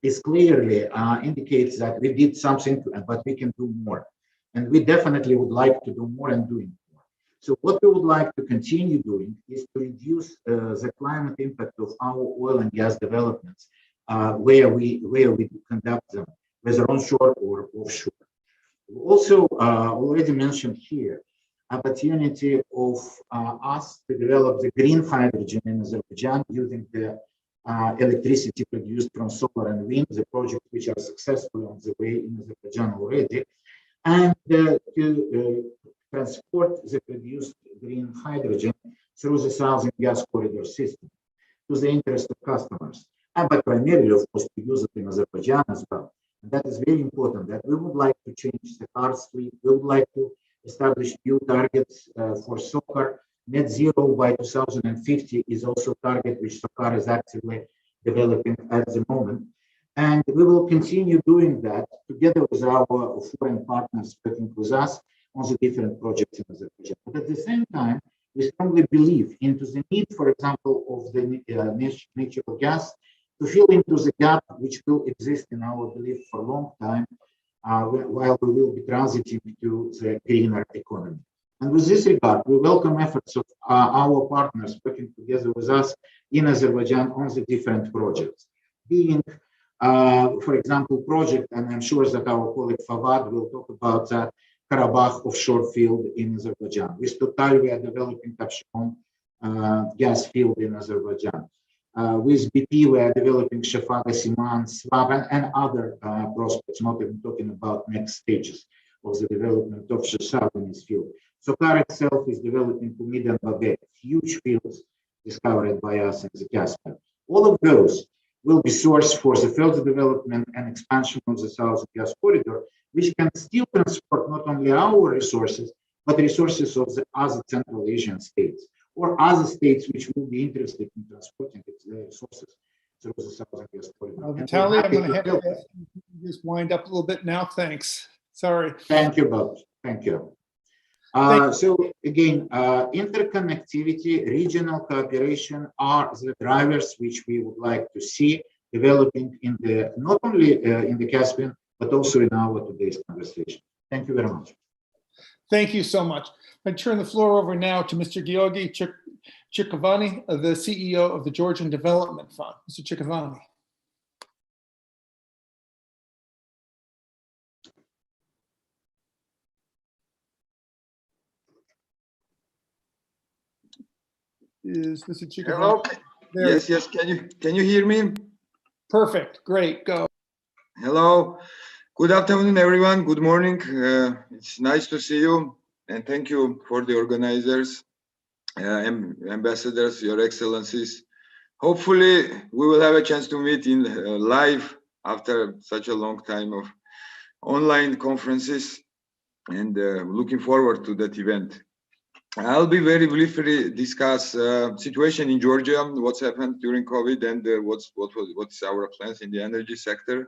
is clearly indicates that we did something, but we can do more. And we definitely would like to do more and doing more. So what we would like to continue doing is to reduce the climate impact of our oil and gas developments where we conduct them, whether onshore or offshore. Also, already mentioned here, opportunity of us to develop the green hydrogen in Azerbaijan using the electricity produced from solar and wind, the projects which are successful on the way in Azerbaijan already, and to transport the produced green hydrogen through the Southern Gas Corridor system to the interest of customers, but primarily, of course, to use it in Azerbaijan as well. And that is very important, that we would like to change the cars fleet. We would like to establish new targets for SOCAR. Net zero by 2050 is also a target which SOCAR is actively developing at the moment. And we will continue doing that together with our foreign partners working with us on the different projects in Azerbaijan. But at the same time, we strongly believe into the need, for example, of the natural gas to fill into the gap which will exist in our belief for a long time while we will be transiting to the greener economy. And with this regard, we welcome efforts of our partners working together with us in Azerbaijan on the different projects, being, for example, project, and I'm sure that our colleague Fawad will talk about that, Karabakh offshore field in Azerbaijan. With Total, we are developing Kafshon gas field in Azerbaijan. With BP, we are developing Shafaga, Siman, Swab, and other prospects, not even talking about next stages of the development of the Southernest field. SOCAR itself is developing Kumid and Babet, huge fields discovered by us in the Caspian. All of those will be sourced for the further development and expansion of the Southern Gas Corridor, which can still transport not only our resources, but resources of the other Central Asian states, or other states which will be interested in transporting their resources through the Southern Gas Corridor. Vitaly, I'm going to have to just wind up a little bit now. Thanks. Sorry. Thank you, Bob. Thank you. So again, interconnectivity, regional cooperation are the drivers which we would like to see developing in the not only in the Caspian, but also in our today's conversation. Thank you very much. Thank you so much. I turn the floor over now to Mr. Georgi Chikavani, the CEO of the Georgian Development Fund. Mr. Chikavani. Is Mr. Chikavani? Hello. There. Yes. Can you hear me? Perfect. Great. Go. Hello. Good afternoon, everyone. Good morning. It's nice to see you, and thank you for the organizers, ambassadors, your excellencies. Hopefully, we will have a chance to meet in live after such a long time of online conferences, and looking forward to that event. I'll be very briefly discuss situation in Georgia, what's happened during COVID, and what's our plans in the energy sector.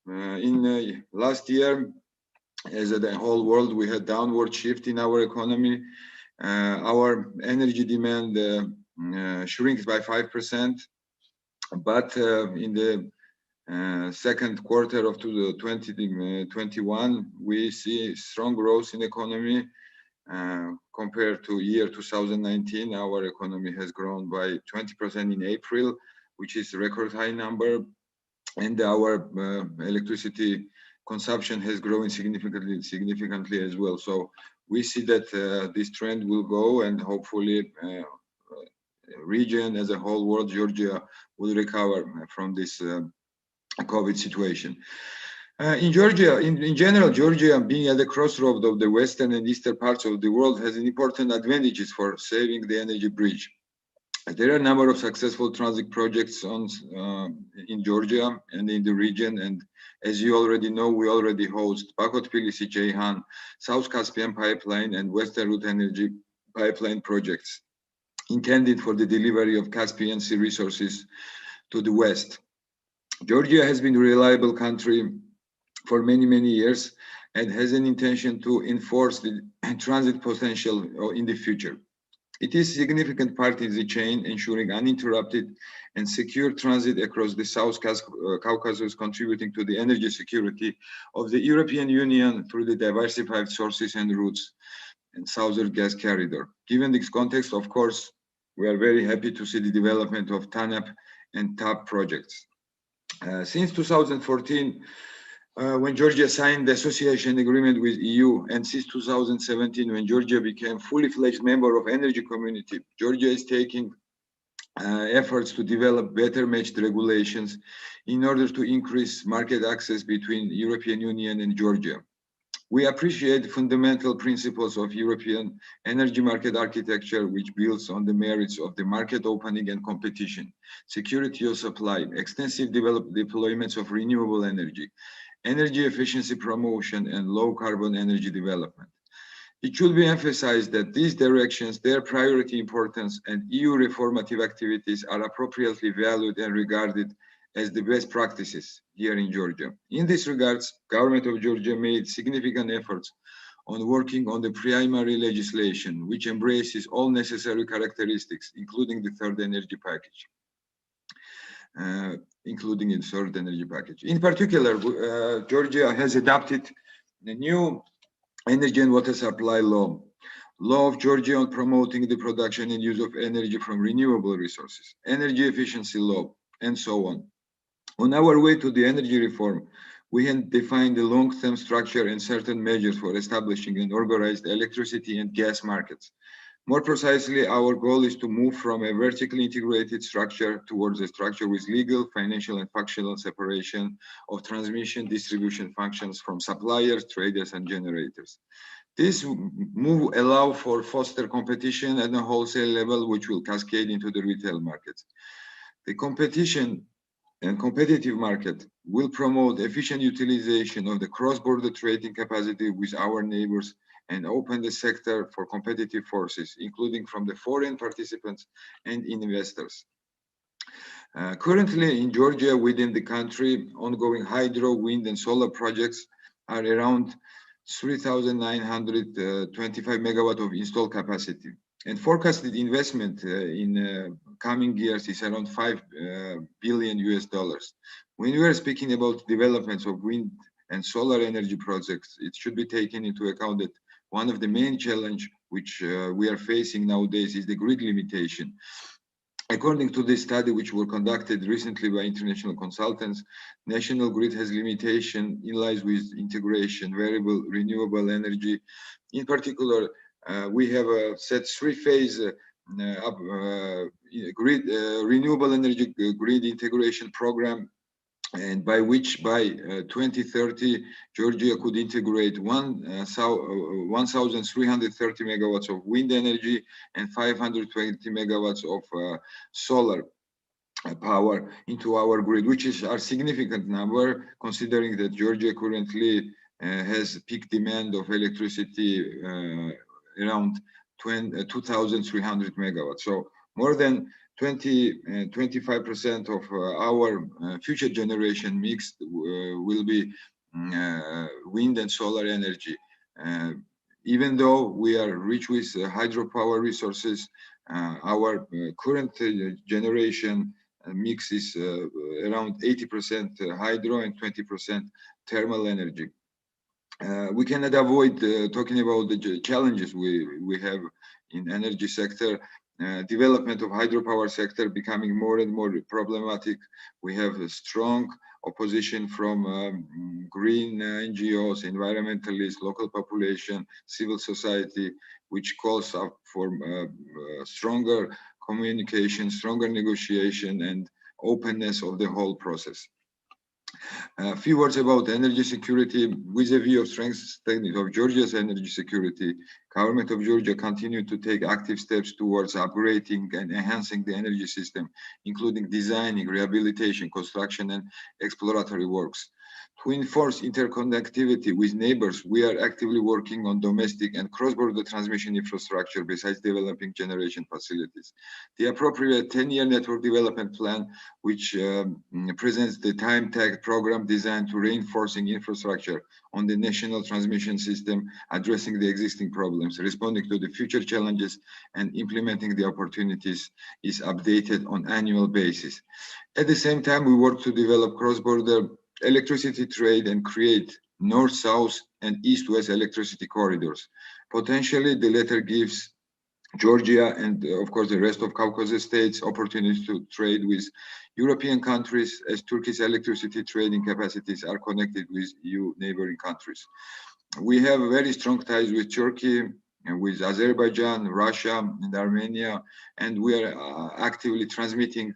In last year, as the whole world, we had downward shift in our economy. Our energy demand shrinks by 5%, but in the second quarter of 2021, we see strong growth in economy. Compared to year 2019, our economy has grown by 20% in April, which is a record high number. And our electricity consumption has grown significantly as well. So we see that this trend will go, and hopefully region as a whole, world, Georgia will recover from this COVID situation. In Georgia, in general, Georgia being at the crossroad of the western and eastern parts of the world has an important advantages for saving the energy bridge. There are a number of successful transit projects in Georgia and in the region, and as you already know, we already host Baku-Tbilisi-Ceyhan, South Caspian Pipeline, and Western Route Energy Pipeline projects intended for the delivery of Caspian Sea resources to the west. Georgia has been a reliable country for many years and has an intention to enforce the transit potential in the future. It is a significant part in the chain, ensuring uninterrupted and secure transit across the South Caucasus, contributing to the energy security of the European Union through the diversified sources and routes and Southern Gas Corridor. Given this context, of course, we are very happy to see the development of TANAP and TAP projects. Since 2014, when Georgia signed the association agreement with EU, and since 2017, when Georgia became fully fledged member of energy community, Georgia is taking efforts to develop better matched regulations in order to increase market access between European Union and Georgia. We appreciate fundamental principles of European energy market architecture, which builds on the merits of the market opening and competition, security of supply, extensive deployments of renewable energy, energy efficiency promotion, and low carbon energy development. It should be emphasized that these directions, their priority importance, and EU reformative activities are appropriately valued and regarded as the best practices here in Georgia. In this regards, government of Georgia made significant efforts on working on the primary legislation, which embraces all necessary characteristics, including the third energy package. In particular, Georgia has adopted the new energy and water supply law of Georgia on promoting the production and use of energy from renewable resources, energy efficiency law, and so on. On our way to the energy reform, we have defined the long-term structure and certain measures for establishing an organized electricity and gas markets. More precisely, our goal is to move from a vertically integrated structure towards a structure with legal, financial, and functional separation of transmission distribution functions from suppliers, traders, and generators. This move allows for foster competition at a wholesale level, which will cascade into the retail markets. The competition and competitive market will promote efficient utilization of the cross-border trading capacity with our neighbors and open the sector for competitive forces, including from the foreign participants and investors. Currently in Georgia, within the country, ongoing hydro, wind, and solar projects are around 3,925 megawatt of installed capacity. And forecasted investment in coming years is around $5 billion US. When we are speaking about developments of wind and solar energy projects, it should be taken into account that one of the main challenges which we are facing nowadays is the grid limitation. According to this study, which were conducted recently by international consultants, national grid has limitation in line with integration, variable renewable energy. In particular, we have set three-phase renewable energy grid integration program, and by which by 2030, Georgia could integrate 1,330 megawatts of wind energy and 520 megawatts of solar power into our grid, which is a significant number, considering that Georgia currently has peak demand of electricity around 2,300 megawatts. So more than 25% of our future generation mix will be wind and solar energy. Even though we are rich with hydropower resources, our current generation mix is around 80% hydro and 20% thermal energy. We cannot avoid talking about the challenges we have in energy sector. Development of hydropower sector becoming more and more problematic. We have a strong opposition from green NGOs, environmentalists, local population, civil society, which calls up for stronger communication, stronger negotiation, and openness of the whole process. A few words about energy security. With a view of strengthening of Georgia's energy security, government of Georgia continued to take active steps towards upgrading and enhancing the energy system, including designing, rehabilitation, construction, and exploratory works. To enforce interconnectivity with neighbors, we are actively working on domestic and cross-border transmission infrastructure besides developing generation facilities. The appropriate 10-year network development plan, which presents the time-tagged program designed to reinforcing infrastructure on the national transmission system, addressing the existing problems, responding to the future challenges, and implementing the opportunities, is updated on an annual basis. At the same time, we work to develop cross-border electricity trade and create north-south and east-west electricity corridors. Potentially, the latter gives Georgia and, of course, the rest of Caucasus states opportunities to trade with European countries, as Turkey's electricity trading capacities are connected with EU neighboring countries. We have very strong ties with Turkey and with Azerbaijan, Russia, and Armenia, and we are actively transmitting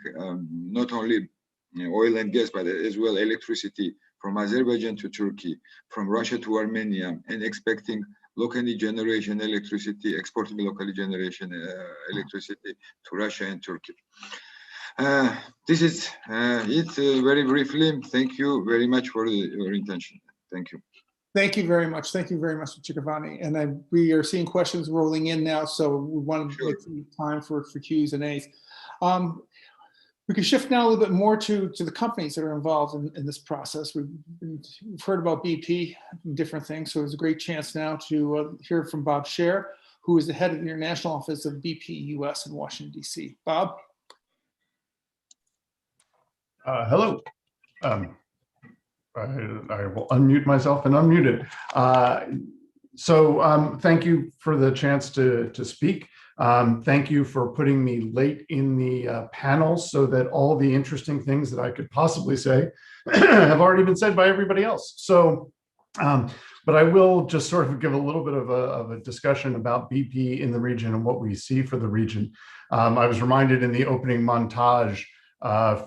not only oil and gas, but as well electricity from Azerbaijan to Turkey, from Russia to Armenia, and expecting locally generation electricity, exporting locally generation electricity to Russia and Turkey. This is it very briefly. Thank you very much for your attention. Thank you. Thank you very much. Thank you very much, Mr. Giovanni. And we are seeing questions rolling in now, so we want to make some time for Q's and A's. We can shift now a little bit more to the companies that are involved in this process. We've heard about BP and different things, so it's a great chance now to hear from Bob Scher, who is the head of the International Office of BP US in Washington, D.C. Bob? Hello. I will unmute myself and unmute it. So thank you for the chance to speak. Thank you for putting me late in the panel so that all the interesting things that I could possibly say have already been said by everybody else. So, but I will just sort of give a little bit of a discussion about BP in the region and what we see for the region. I was reminded in the opening montage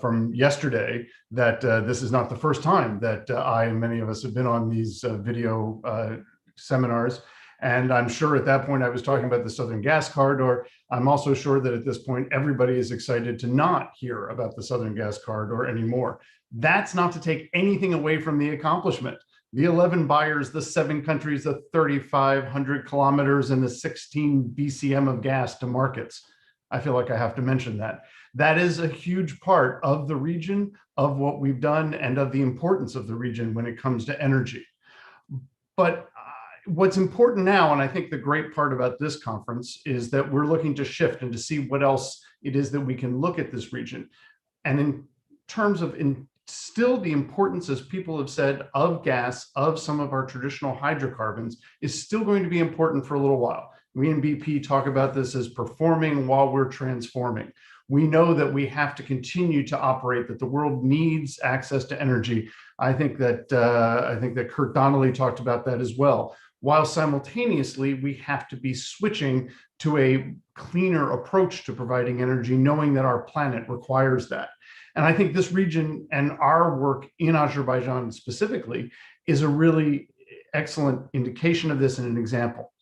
from yesterday that this is not the first time that I and many of us have been on these video seminars. And I'm sure at that point I was talking about the Southern Gas Corridor. I'm also sure that at this point, everybody is excited to not hear about the Southern Gas Corridor anymore. That's not to take anything away from the accomplishment. The 11 buyers, the 7 countries, the 3,500 kilometers, and the 16 BCM of gas to markets. I feel like I have to mention that. That is a huge part of the region, of what we've done, and of the importance of the region when it comes to energy. But what's important now, and I think the great part about this conference, is that we're looking to shift and to see what else it is that we can look at this region. And in terms of still the importance, as people have said, of gas, of some of our traditional hydrocarbons, is still going to be important for a little while. We in BP talk about this as performing while we're transforming. We know that we have to continue to operate, that the world needs access to energy. I think that Kurt Donnelly talked about that as well. While simultaneously, we have to be switching to a cleaner approach to providing energy, knowing that our planet requires that. And I think this region and our work in Azerbaijan specifically is a really excellent indication of this and an example.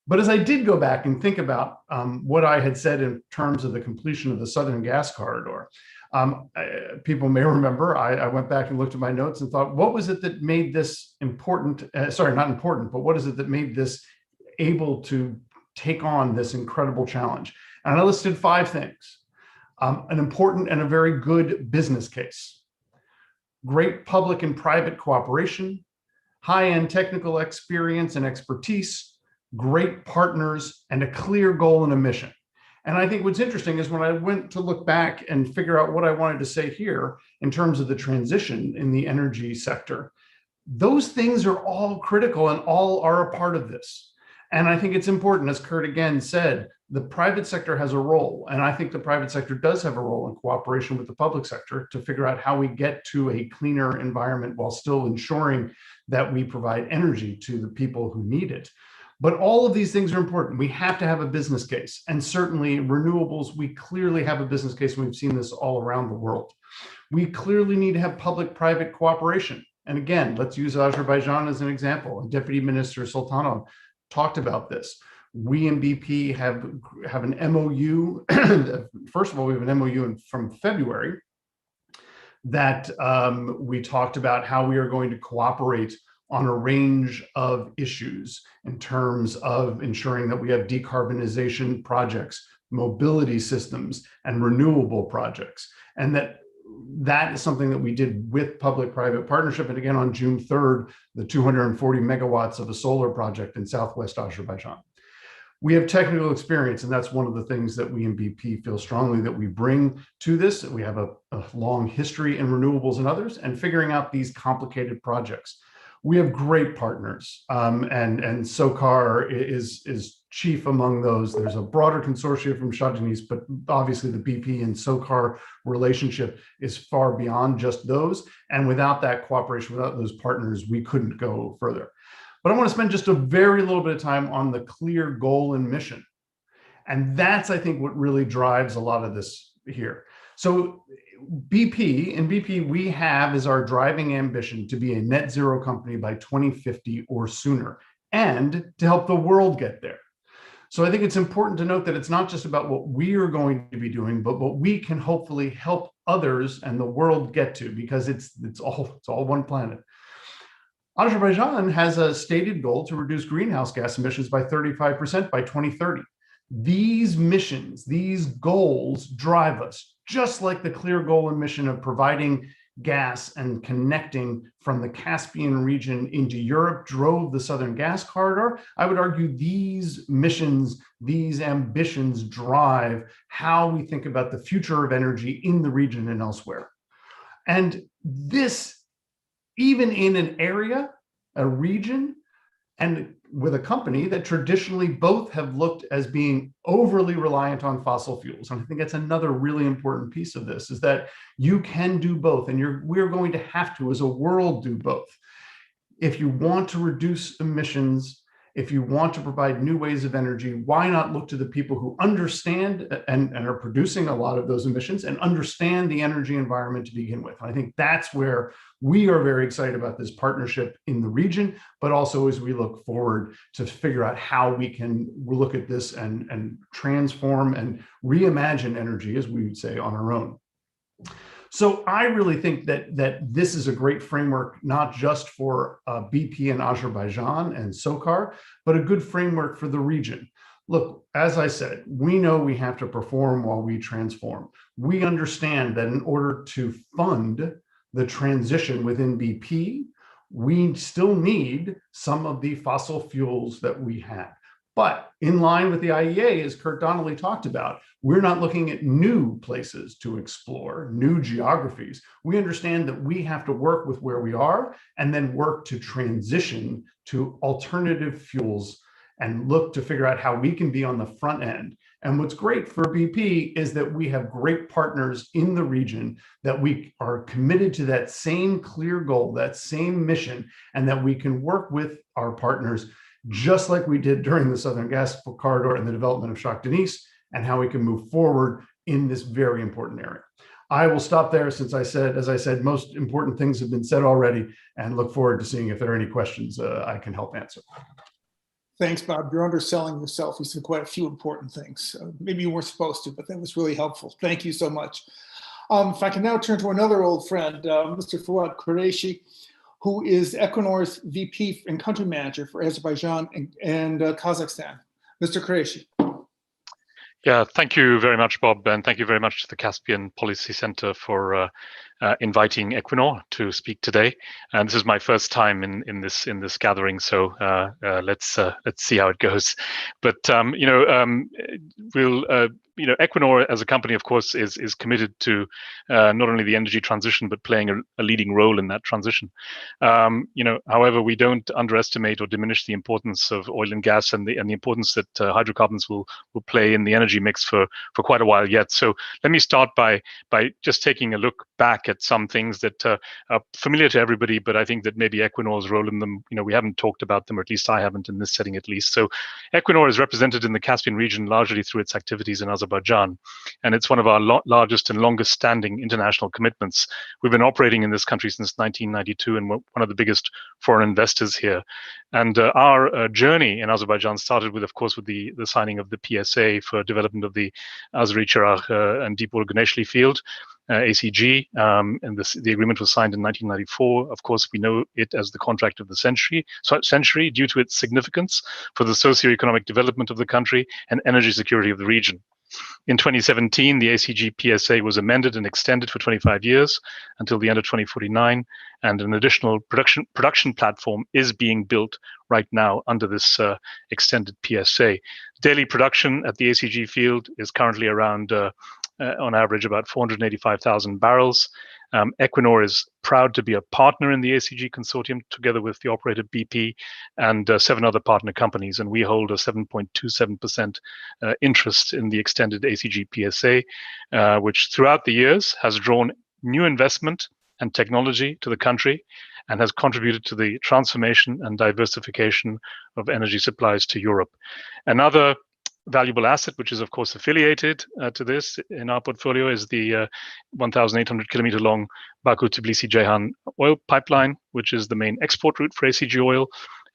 But as I did go back and think about what I had said in terms of the completion of the Southern Gas Corridor, people may remember I went back and looked at my notes and thought, what was it that made this important? Sorry, not important, but what is it that made this able to take on this incredible challenge? And I listed 5 things. An important and a very good business case, great public and private cooperation, high-end technical experience and expertise, great partners, and a clear goal and a mission. And I think what's interesting is when I went to look back and figure out what I wanted to say here in terms of the transition in the energy sector, those things are all critical and all are a part of this. And I think it's important, as Kurt again said, the private sector has a role. And I think the private sector does have a role in cooperation with the public sector to figure out how we get to a cleaner environment while still ensuring that we provide energy to the people who need it. But all of these things are important. We have to have a business case. And certainly renewables, we clearly have a business case. And we've seen this all around the world. We clearly need to have public-private cooperation. And again, let's use Azerbaijan as an example. Deputy Minister Sultanov talked about this. We in BP have an MOU. First of all, we have an MOU from February that we talked about how we are going to cooperate on a range of issues in terms of ensuring that we have decarbonization projects, mobility systems, and renewable projects. And that is something that we did with public-private partnership. And again, on June 3rd, the 240 megawatts of a solar project in Southwest Azerbaijan. We have technical experience, and that's one of the things that we in BP feel strongly that we bring to this. We have a long history in renewables and others, and figuring out these complicated projects. We have great partners, and SOCAR is chief among those. There's a broader consortium from Shah Deniz, but obviously the BP and SOCAR relationship is far beyond just those. And without that cooperation, without those partners, we couldn't go further. But I want to spend just a very little bit of time on the clear goal and mission. And that's, I think, what really drives a lot of this here. So BP, we have as our driving ambition to be a net zero company by 2050 or sooner, and to help the world get there. So I think it's important to note that it's not just about what we are going to be doing, but what we can hopefully help others and the world get to, because it's all one planet. Azerbaijan has a stated goal to reduce greenhouse gas emissions by 35% by 2030. These missions, these goals drive us, just like the clear goal and mission of providing gas and connecting from the Caspian region into Europe drove the Southern Gas Corridor. I would argue these missions, these ambitions drive how we think about the future of energy in the region and elsewhere. And this, even in an area, a region, and with a company that traditionally both have looked as being overly reliant on fossil fuels. And I think that's another really important piece of this, is that you can do both, and we're going to have to, as a world, do both. If you want to reduce emissions, if you want to provide new ways of energy, why not look to the people who understand and are producing a lot of those emissions and understand the energy environment to begin with? And I think that's where we are very excited about this partnership in the region, but also as we look forward to figure out how we can look at this and transform and reimagine energy, as we would say, on our own. So I really think that this is a great framework, not just for BP and Azerbaijan and SOCAR, but a good framework for the region. Look, as I said, we know we have to perform while we transform. We understand that in order to fund the transition within BP, we still need some of the fossil fuels that we have. But in line with the IEA, as Kurt Donnelly talked about, we're not looking at new places to explore, new geographies. We understand that we have to work with where we are and then work to transition to alternative fuels and look to figure out how we can be on the front end. And what's great for BP is that we have great partners in the region, that we are committed to that same clear goal, that same mission, and that we can work with our partners just like we did during the Southern Gas Corridor and the development of Shah Deniz, and how we can move forward in this very important area. I will stop there, since as I said, most important things have been said already, and look forward to seeing if there are any questions I can help answer. Thanks, Bob. You're underselling yourself. You said quite a few important things. Maybe you weren't supposed to, but that was really helpful. Thank you so much. If I can now turn to another old friend, Mr. Fuad Qureshi, who is Equinor's VP and country manager for Azerbaijan and Kazakhstan. Mr. Qureshi. Yeah, thank you very much, Bob, and thank you very much to the Caspian Policy Center for inviting Equinor to speak today. And this is my first time in this gathering, so let's see how it goes. But Equinor as a company, of course, is committed to not only the energy transition but playing a leading role in that transition. However, we don't underestimate or diminish the importance of oil and gas and the importance that hydrocarbons will play in the energy mix for quite a while yet. So let me start by just taking a look back at some things that are familiar to everybody, but I think that maybe Equinor's role in them, we haven't talked about them, or at least I haven't in this setting at least. So Equinor is represented in the Caspian region largely through its activities in Azerbaijan, and it's one of our largest and longest standing international commitments. We've been operating in this country since 1992 and we're one of the biggest foreign investors here. And our journey in Azerbaijan started with, of course, with the signing of the PSA for development of the Azeri Chiragh and Deepwater Guneshli field, ACG, and the agreement was signed in 1994. Of course, we know it as the contract of the century due to its significance for the socio-economic development of the country and energy security of the region. In 2017, the ACG PSA was amended and extended for 25 years until the end of 2049, and an additional production platform is being built right now under this extended PSA. Daily production at the ACG field is currently around, on average, about 485,000 barrels. Equinor is proud to be a partner in the ACG consortium, together with the operator BP and 7 other partner companies, and we hold a 7.27% interest in the extended ACG PSA, which throughout the years has drawn new investment and technology to the country and has contributed to the transformation and diversification of energy supplies to Europe. Another valuable asset, which is of course affiliated to this in our portfolio, is the 1,800 kilometer long Baku-Tbilisi-Ceyhan oil pipeline, which is the main export route for ACG oil.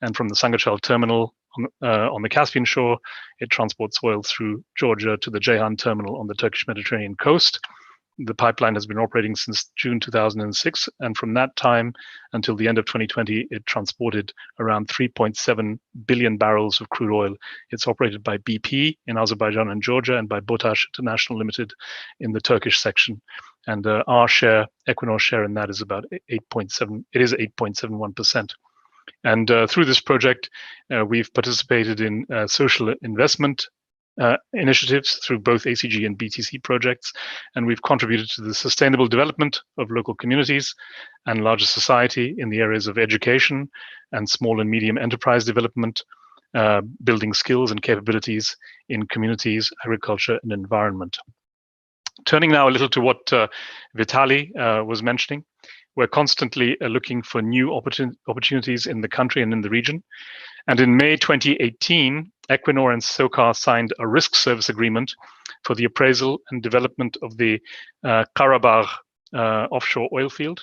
And from the Sangachal terminal on the Caspian shore, it transports oil through Georgia to the Ceyhan terminal on the Turkish Mediterranean coast. The pipeline has been operating since June 2006, and from that time until the end of 2020, it transported around 3.7 billion barrels of crude oil. It's operated by BP in Azerbaijan and Georgia, and by Botash International Limited in the Turkish section. And our share, Equinor's share in that, is about 8.71%. And through this project, we've participated in social investment initiatives through both ACG and BTC projects, and we've contributed to the sustainable development of local communities and larger society in the areas of education and small and medium enterprise development, building skills and capabilities in communities, agriculture, and environment. Turning now a little to what Vitaly was mentioning, we're constantly looking for new opportunities in the country and in the region. And in May 2018, Equinor and SOCAR signed a risk service agreement for the appraisal and development of the Karabakh offshore oil field,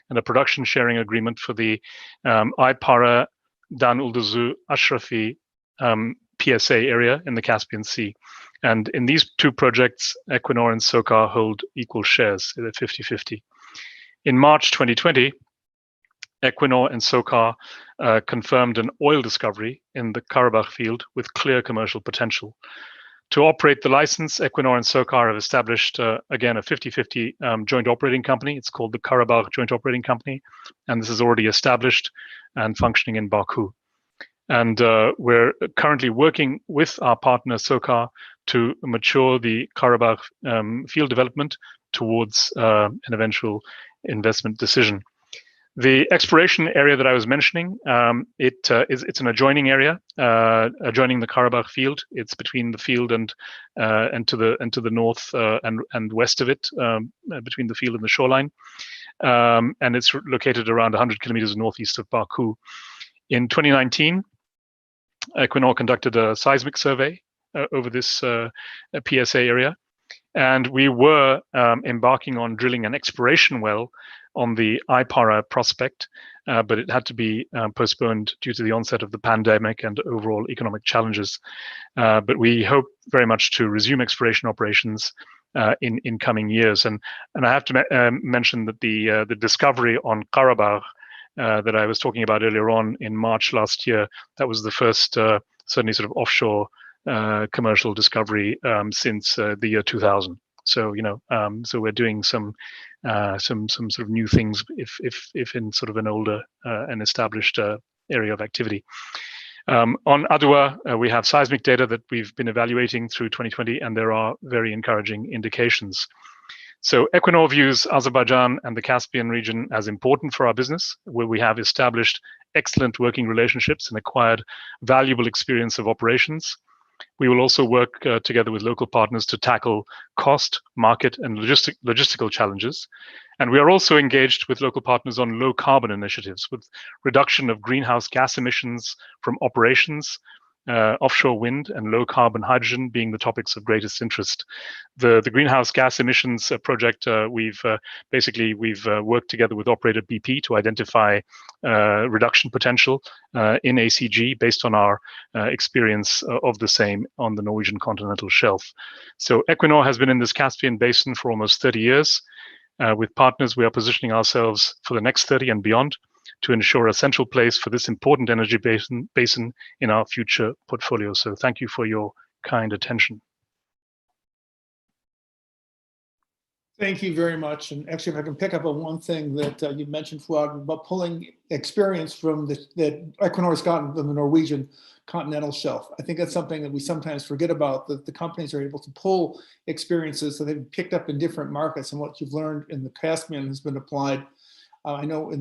and a production sharing agreement for the Aypara Dan Ulduzu Ashrafi PSA area in the Caspian Sea. And in these two projects, Equinor and SOCAR hold equal shares, 50-50. In March 2020, Equinor and SOCAR confirmed an oil discovery in the Karabakh field with clear commercial potential. To operate the license, Equinor and SOCAR have established, again, a 50-50 joint operating company. It's called the Karabakh Joint Operating Company, and this is already established and functioning in Baku. And we're currently working with our partner SOCAR to mature the Karabakh field development towards an eventual investment decision. The exploration area that I was mentioning, it's an adjoining area, adjoining the Karabakh field. It's between the field and to the north and west of it, between the field and the shoreline, and it's located around 100 kilometers northeast of Baku. In 2019, Equinor conducted a seismic survey over this PSA area, and we were embarking on drilling an exploration well on the Aypara prospect, but it had to be postponed due to the onset of the pandemic and overall economic challenges. But we hope very much to resume exploration operations in coming years. And I have to mention that the discovery on Karabakh that I was talking about earlier on in March last year, that was the first certainly sort of offshore commercial discovery since the year 2000. So so we're doing some sort of new things if in sort of an older and established area of activity. On Adua, we have seismic data that we've been evaluating through 2020, and there are very encouraging indications. So Equinor views Azerbaijan and the Caspian region as important for our business, where we have established excellent working relationships and acquired valuable experience of operations. We will also work together with local partners to tackle cost, market, and logistical challenges. And we are also engaged with local partners on low carbon initiatives, with reduction of greenhouse gas emissions from operations, offshore wind, and low carbon hydrogen being the topics of greatest interest. The greenhouse gas emissions project, we've worked together with operator BP to identify reduction potential in ACG based on our experience of the same on the Norwegian continental shelf. So Equinor has been in this Caspian basin for almost 30 years. With partners, we are positioning ourselves for the next 30 and beyond to ensure a central place for this important energy basin in our future portfolio. So thank you for your kind attention. Thank you very much. And actually, if I can pick up on one thing that you mentioned, Fuad, about pulling experience from that Equinor's gotten from the Norwegian continental shelf. I think that's something that we sometimes forget about, that the companies are able to pull experiences that they've picked up in different markets, and what you've learned in the Caspian has been applied. I know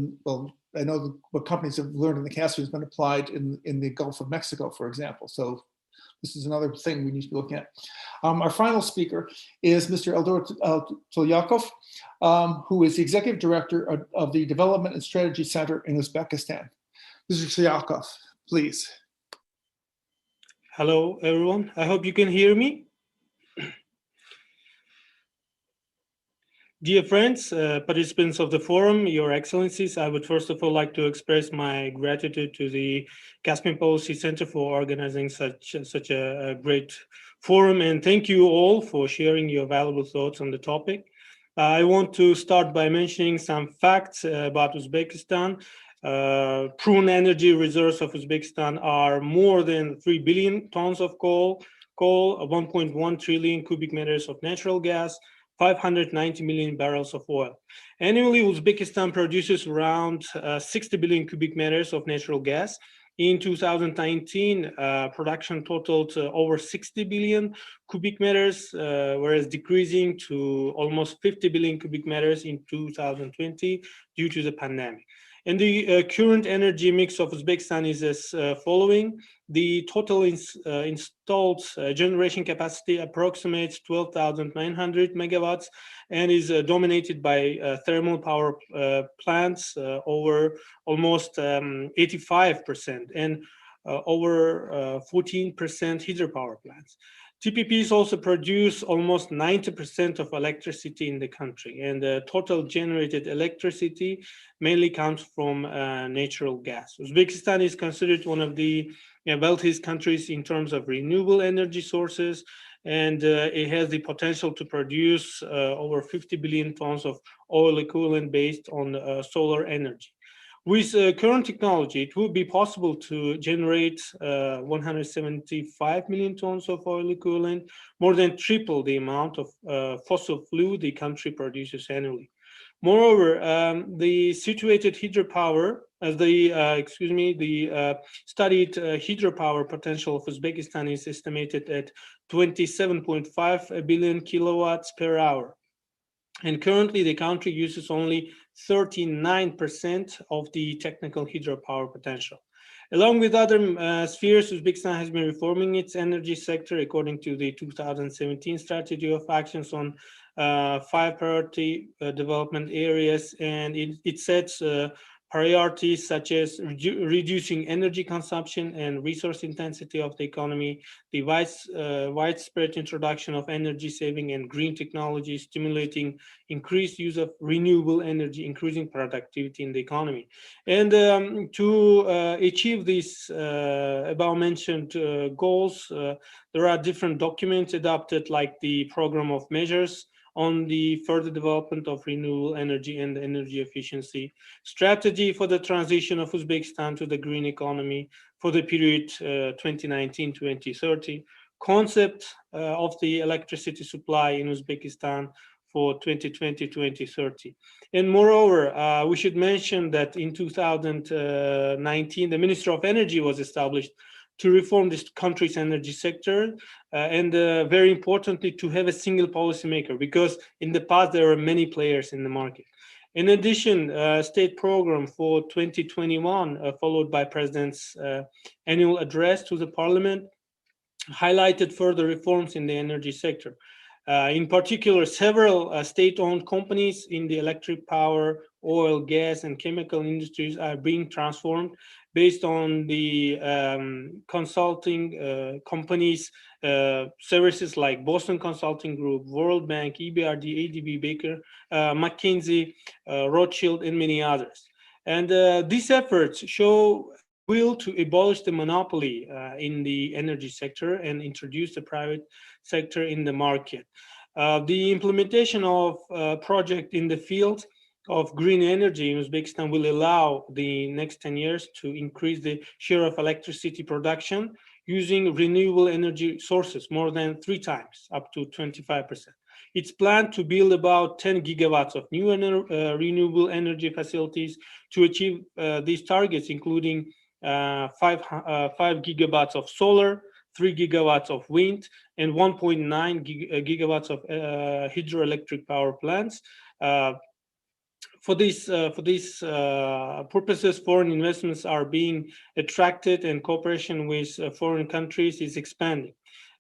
what companies have learned in the Caspian has been applied in the Gulf of Mexico, for example. So this is another thing we need to be looking at. Our final speaker is Mr. Eldor Tolyakov, who is the Executive Director of the Development and Strategy Center in Uzbekistan. Mr. Tolyakov, please. Hello, everyone. I hope you can hear me. Dear friends, participants of the forum, Your Excellencies, I would first of all like to express my gratitude to the Caspian Policy Center for organizing such a great forum, and thank you all for sharing your valuable thoughts on the topic. I want to start by mentioning some facts about Uzbekistan. Proven energy reserves of Uzbekistan are more than 3 billion tons of coal, 1.1 trillion cubic meters of natural gas, 590 million barrels of oil. Annually, Uzbekistan produces around 60 billion cubic meters of natural gas. In 2019, production totaled over 60 billion cubic meters, whereas decreasing to almost 50 billion cubic meters in 2020 due to the pandemic. And the current energy mix of Uzbekistan is as following. The total installed generation capacity approximates 12,900 megawatts and is dominated by thermal power plants over almost 85% and over 14% hydropower plants. TPPs also produce almost 90% of electricity in the country, and the total generated electricity mainly comes from natural gas. Uzbekistan is considered one of the wealthiest countries in terms of renewable energy sources, and it has the potential to produce over 50 billion tons of oil equivalent based on solar energy. With current technology, it would be possible to generate 175 million tons of oil equivalent, more than triple the amount of fossil fuel the country produces annually. Moreover, the situated hydropower, the studied hydropower potential of Uzbekistan is estimated at 27.5 billion kilowatts per hour. And currently, the country uses only 39% of the technical hydropower potential. Along with other spheres, Uzbekistan has been reforming its energy sector according to the 2017 strategy of actions on 5 priority development areas, and it sets priorities such as reducing energy consumption and resource intensity of the economy, the widespread introduction of energy saving and green technology, stimulating increased use of renewable energy, increasing productivity in the economy. And to achieve these above mentioned goals, there are different documents adopted, like the program of measures on the further development of renewable energy and energy efficiency, strategy for the transition of Uzbekistan to the green economy for the period 2019-2030, concept of the electricity supply in Uzbekistan for 2020-2030. And moreover, we should mention that in 2019, the Ministry of Energy was established to reform this country's energy sector, and very importantly, to have a single policymaker, because in the past there were many players in the market. In addition, state program for 2021, followed by President's annual address to the Parliament, highlighted further reforms in the energy sector. In particular, several state-owned companies in the electric power, oil, gas, and chemical industries are being transformed based on the consulting companies, services like Boston Consulting Group, World Bank, EBRD, ADB, Baker, McKinsey, Rothschild, and many others. And these efforts show will to abolish the monopoly in the energy sector and introduce the private sector in the market. The implementation of project in the field of green energy in Uzbekistan will allow the next 10 years to increase the share of electricity production using renewable energy sources more than 3 times, up to 25%. It's planned to build about 10 gigawatts of new renewable energy facilities to achieve these targets, including 5 gigawatts of solar, 3 gigawatts of wind, and 1.9 gigawatts of hydroelectric power plants. For these purposes, foreign investments are being attracted, and cooperation with foreign countries is expanding.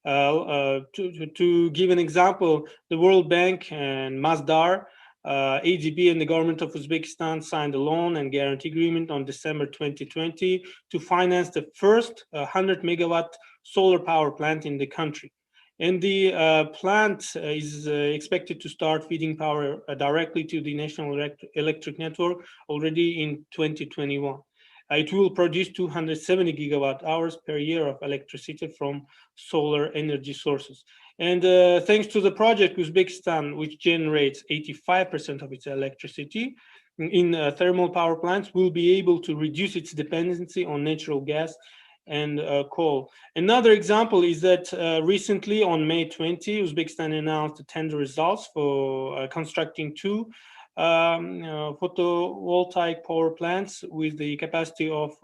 To give an example, the World Bank and Masdar, ADB, and the government of Uzbekistan signed a loan and guarantee agreement on December 2020 to finance the first 100 megawatt solar power plant in the country. And the plant is expected to start feeding power directly to the national electric network already in 2021. It will produce 270 gigawatt hours per year of electricity from solar energy sources. And thanks to the project, Uzbekistan, which generates 85% of its electricity in thermal power plants, will be able to reduce its dependency on natural gas and coal. Another example is that recently on May 20, Uzbekistan announced the tender results for constructing 2 photovoltaic power plants with the capacity of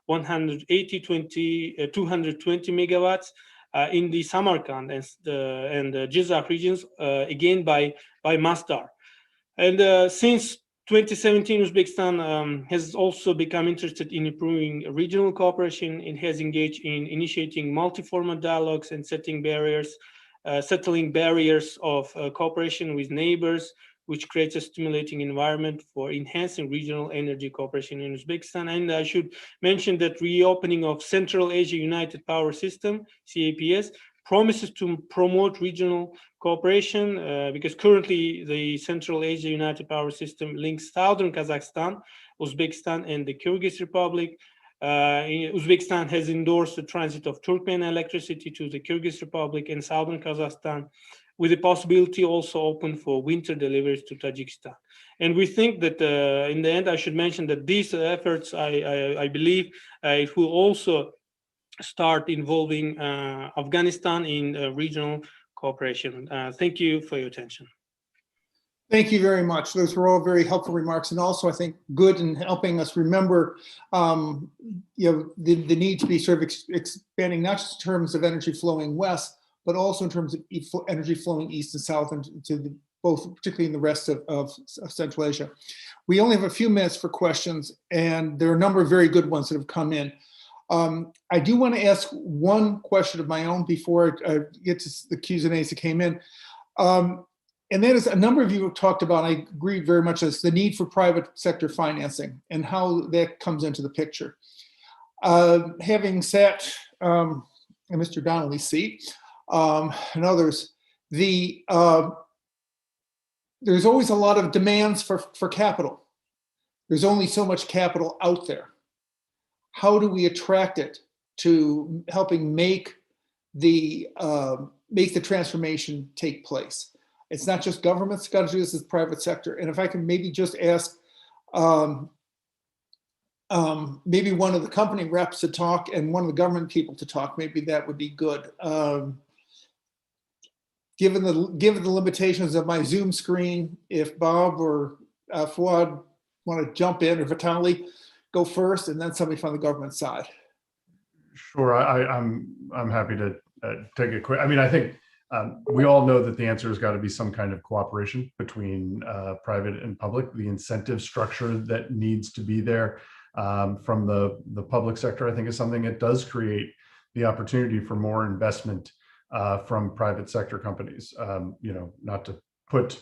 220 megawatts in the Samarkand and Jizak regions, again by Masdar. And since 2017, Uzbekistan has also become interested in improving regional cooperation. It has engaged in initiating multi-format dialogues and settling barriers of cooperation with neighbors, which creates a stimulating environment for enhancing regional energy cooperation in Uzbekistan. And I should mention that reopening of Central Asia United Power System, CAPS, promises to promote regional cooperation because currently the Central Asia United Power System links southern Kazakhstan, Uzbekistan, and the Kyrgyz Republic. Uzbekistan has endorsed the transit of Turkmen electricity to the Kyrgyz Republic and southern Kazakhstan, with the possibility also open for winter deliveries to Tajikistan. And we think that in the end, I should mention that these efforts, I believe, it will also start involving Afghanistan in regional cooperation. Thank you for your attention. Thank you very much. Those were all very helpful remarks, and also I think good in helping us remember, the need to be sort of expanding not just in terms of energy flowing west, but also in terms of energy flowing east and south, and to both, particularly in the rest of Central Asia. We only have a few minutes for questions, and there are a number of very good ones that have come in. I do want to ask one question of my own before I get to the Q&As that came in. And that is, a number of you have talked about, I agree very much, as the need for private sector financing and how that comes into the picture. Having sat in Mr. Donnelly's seat and others, there's always a lot of demands for capital. There's only so much capital out there. How do we attract it to helping make the transformation take place? It's not just government's got to do this, it's private sector. And if I can maybe just ask maybe one of the company reps to talk and one of the government people to talk. Maybe that would be good. Given the limitations of my Zoom screen, if Bob or Fuad want to jump in, or Vitaly, go first, and then somebody from the government side. Sure, I'm happy to take a quick. I mean, I think we all know that the answer has got to be some kind of cooperation between private and public. The incentive structure that needs to be there from the public sector, I think, is something that does create the opportunity for more investment from private sector companies. You know, not to put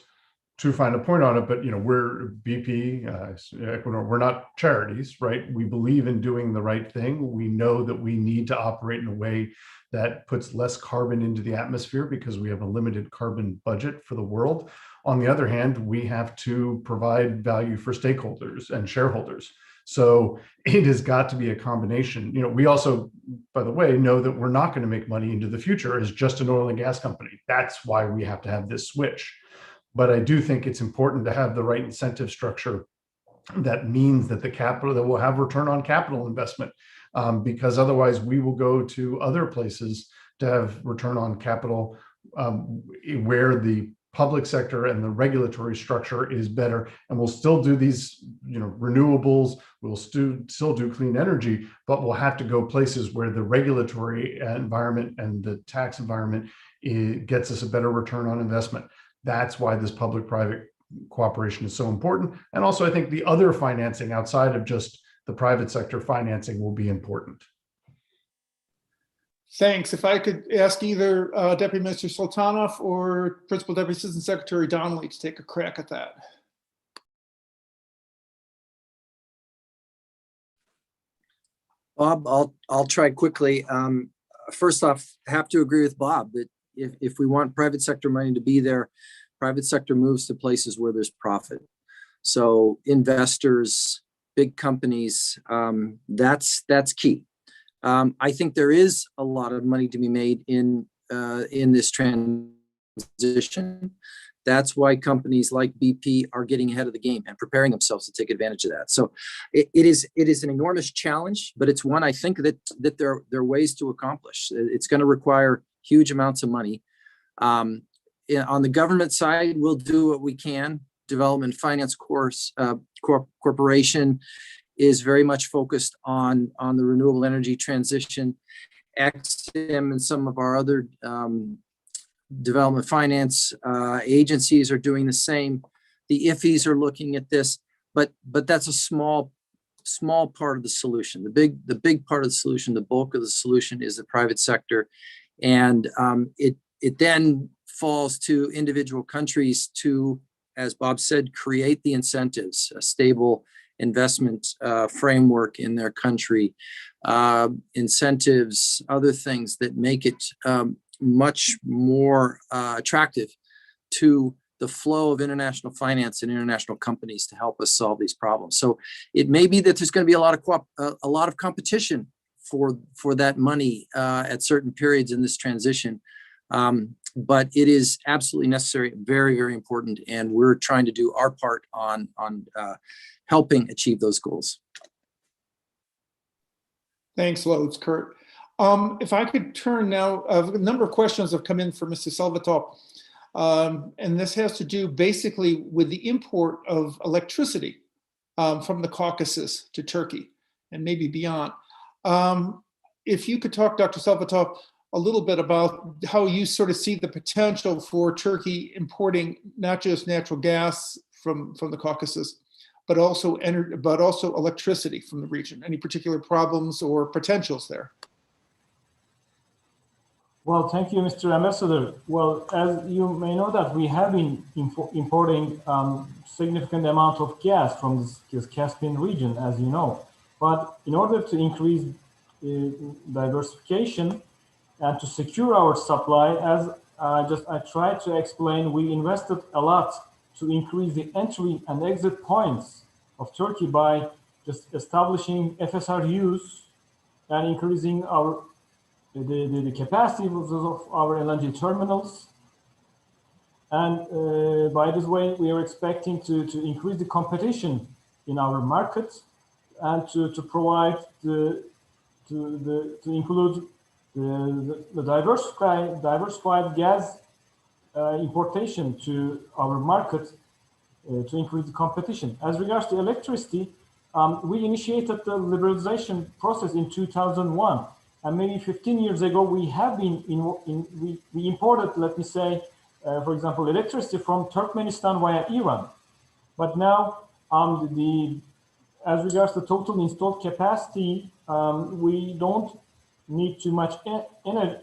too fine a point on it, but, you know, we're BP, Equinor, we're not charities, right? We believe in doing the right thing. We know that we need to operate in a way that puts less carbon into the atmosphere because we have a limited carbon budget for the world. On the other hand, we have to provide value for stakeholders and shareholders. So it has got to be a combination. You know, we also, by the way, know that we're not going to make money into the future as just an oil and gas company. That's why we have to have this switch. But I do think it's important to have the right incentive structure that means that the capital, that will have return on capital investment, because otherwise we will go to other places to have return on capital where the public sector and the regulatory structure is better, and we'll still do these, you know, renewables, we'll still do clean energy, but we'll have to go places where the regulatory environment and the tax environment gets us a better return on investment. That's why this public-private cooperation is so important. And also, I think the other financing outside of just the private sector financing will be important. Thanks. If I could ask either Deputy Minister Sultanov or Principal Deputy Assistant Secretary Donnelly to take a crack at that. Bob, I'll try quickly. First off, I have to agree with Bob that if we want private sector money to be there, private sector moves to places where there's profit. So investors, big companies, that's key. I think there is a lot of money to be made in this transition. That's why companies like BP are getting ahead of the game and preparing themselves to take advantage of that. So it is an enormous challenge, but it's one I think that there are ways to accomplish. It's going to require huge amounts of money. On the government side, we'll do what we can. Development Finance Corporation is very much focused on the renewable energy transition. XM and some of our other development finance agencies are doing the same. The IFIs are looking at this, but that's a small part of the solution. The big part of the solution, the bulk of the solution, is the private sector, and it then falls to individual countries to, as Bob said, create the incentives, a stable investment framework in their country, incentives, other things that make it much more attractive to the flow of international finance and international companies to help us solve these problems. So it may be that there's going to be a lot of competition for that money at certain periods in this transition. But it is absolutely necessary, very, very important, and we're trying to do our part on helping achieve those goals. Thanks loads, Kurt. If I could turn now, a number of questions have come in for Mr. Salvatore, and this has to do basically with the import of electricity from the Caucasus to Turkey and maybe beyond. If you could talk, Dr. Salvatore, a little bit about how you sort of see the potential for Turkey importing not just natural gas from the Caucasus, but also electricity from the region. Any particular problems or potentials there? Well, thank you, Mr. Ambassador. Well, as you may know that we have been importing significant amount of gas from this Caspian region, as you know. But in order to increase diversification and to secure our supply, as I tried to explain, we invested a lot to increase the entry and exit points of Turkey by just establishing FSRUs and increasing the capacity of our LNG terminals. And by this way, we are expecting to increase the competition in our market and to provide to include the diversified gas importation to our market to increase the competition. As regards to electricity, we initiated the liberalization process in 2001, and maybe 15 years ago we have been we imported, let me say, for example, electricity from Turkmenistan via Iran. But now, as regards to total installed capacity, we don't need too much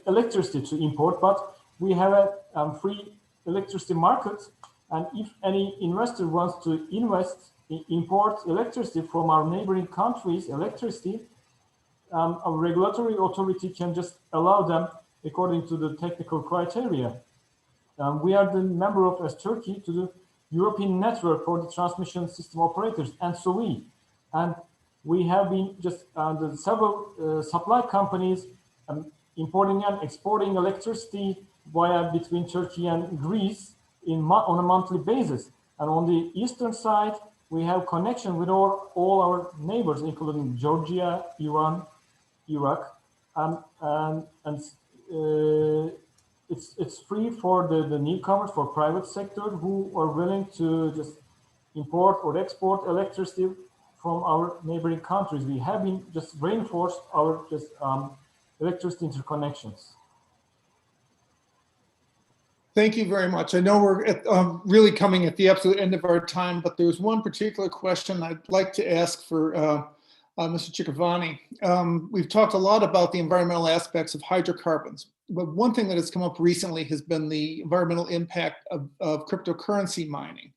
electricity to import, but we have a free electricity market. And if any investor wants to import electricity from our neighboring countries, a regulatory authority can just allow them according to the technical criteria. We are the member of, as Turkey, to the European Network for the Transmission System Operators, and so and we have been just the several supply companies importing and exporting electricity between Turkey and Greece on a monthly basis. And on the eastern side, we have connection with all our neighbors, including Georgia, Iran, Iraq, and it's free for the newcomers, for private sector who are willing to just import or export electricity from our neighboring countries. We have been just reinforced our electricity interconnections. Thank you very much. I know we're really coming at the absolute end of our time, but there's one particular question I'd like to ask for Mr. Ciccovanni. We've talked a lot about the environmental aspects of hydrocarbons, but one thing that has come up recently has been the environmental impact of cryptocurrency mining.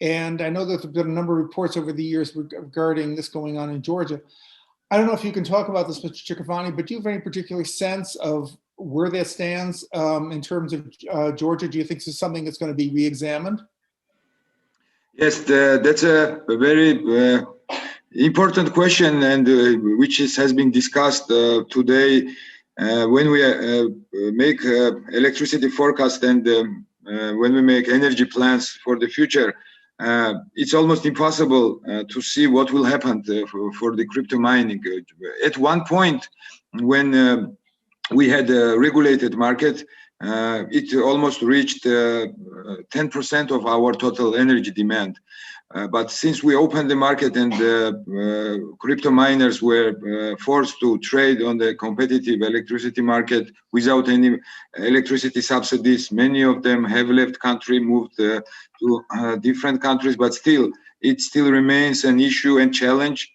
And I know that there's been a number of reports over the years regarding this going on in Georgia. I don't know if you can talk about this, Mr. Ciccovanni, but do you have any particular sense of where that stands in terms of Georgia? Do you think this is something that's going to be re-examined? Yes, that's a very important question, and which has been discussed today when we make electricity forecast and when we make energy plans for the future. It's almost impossible to see what will happen for the crypto mining. At one point, when we had a regulated market, it almost reached 10% of our total energy demand. But since we opened the market and crypto miners were forced to trade on the competitive electricity market without any electricity subsidies, many of them have left country, moved to different countries, but still, it still remains an issue and challenge.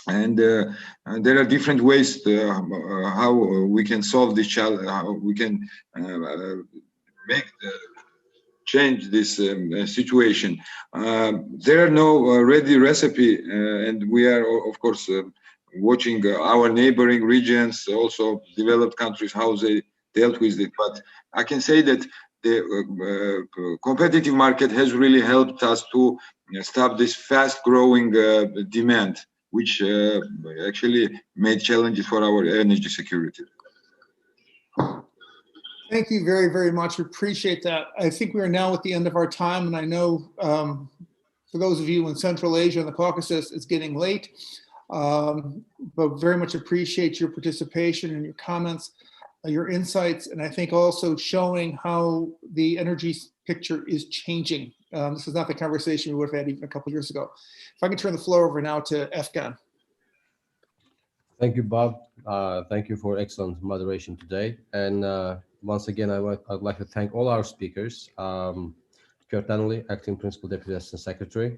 And there are different ways how we can solve this challenge, how we can change this situation. There are no ready recipe, and we are, of course, watching our neighboring regions, also developed countries, how they dealt with it. But I can say that the competitive market has really helped us to stop this fast-growing demand, which actually made challenges for our energy security. Thank you very, very much. We appreciate that. I think we are now at the end of our time, and I know for those of you in Central Asia and the Caucasus, it's getting late, but very much appreciate your participation and your comments, your insights, and I think also showing how the energy picture is changing. This is not the conversation we would have had even a couple of years ago. If I can turn the floor over now to Efkan. Thank you, Bob. Thank you for excellent moderation today. And once again, I'd like to thank all our speakers. Piotr Danily, Acting Principal Deputy Assistant Secretary,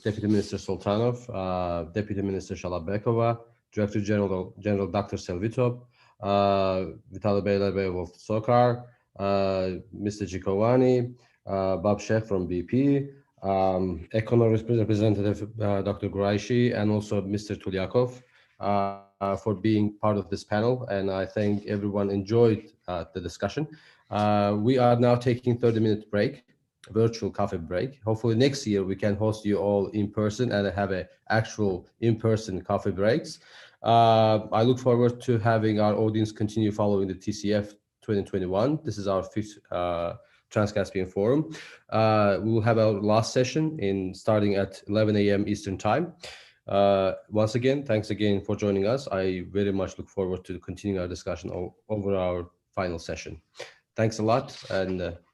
Deputy Minister Sultanov, Deputy Minister Shalabekova, Director General Dr. Selvitov, Vitaly Beylerbey of SOCAR, Mr. Ciccovanni, Bob Sheff from BP, Economist Representative Dr. Graishi, and also Mr. Tulyakov for being part of this panel. And I think everyone enjoyed the discussion. We are now taking 30-minute break, virtual coffee break. Hopefully next year we can host you all in person and have an actual in-person coffee breaks. I look forward to having our audience continue following the TCF 2021. This is our 5th Trans-Caspian Forum. We will have our last session starting at 11 a.m. Eastern Time. Once again, thanks again for joining us. I very much look forward to continuing our discussion over our final session. Thanks a lot, and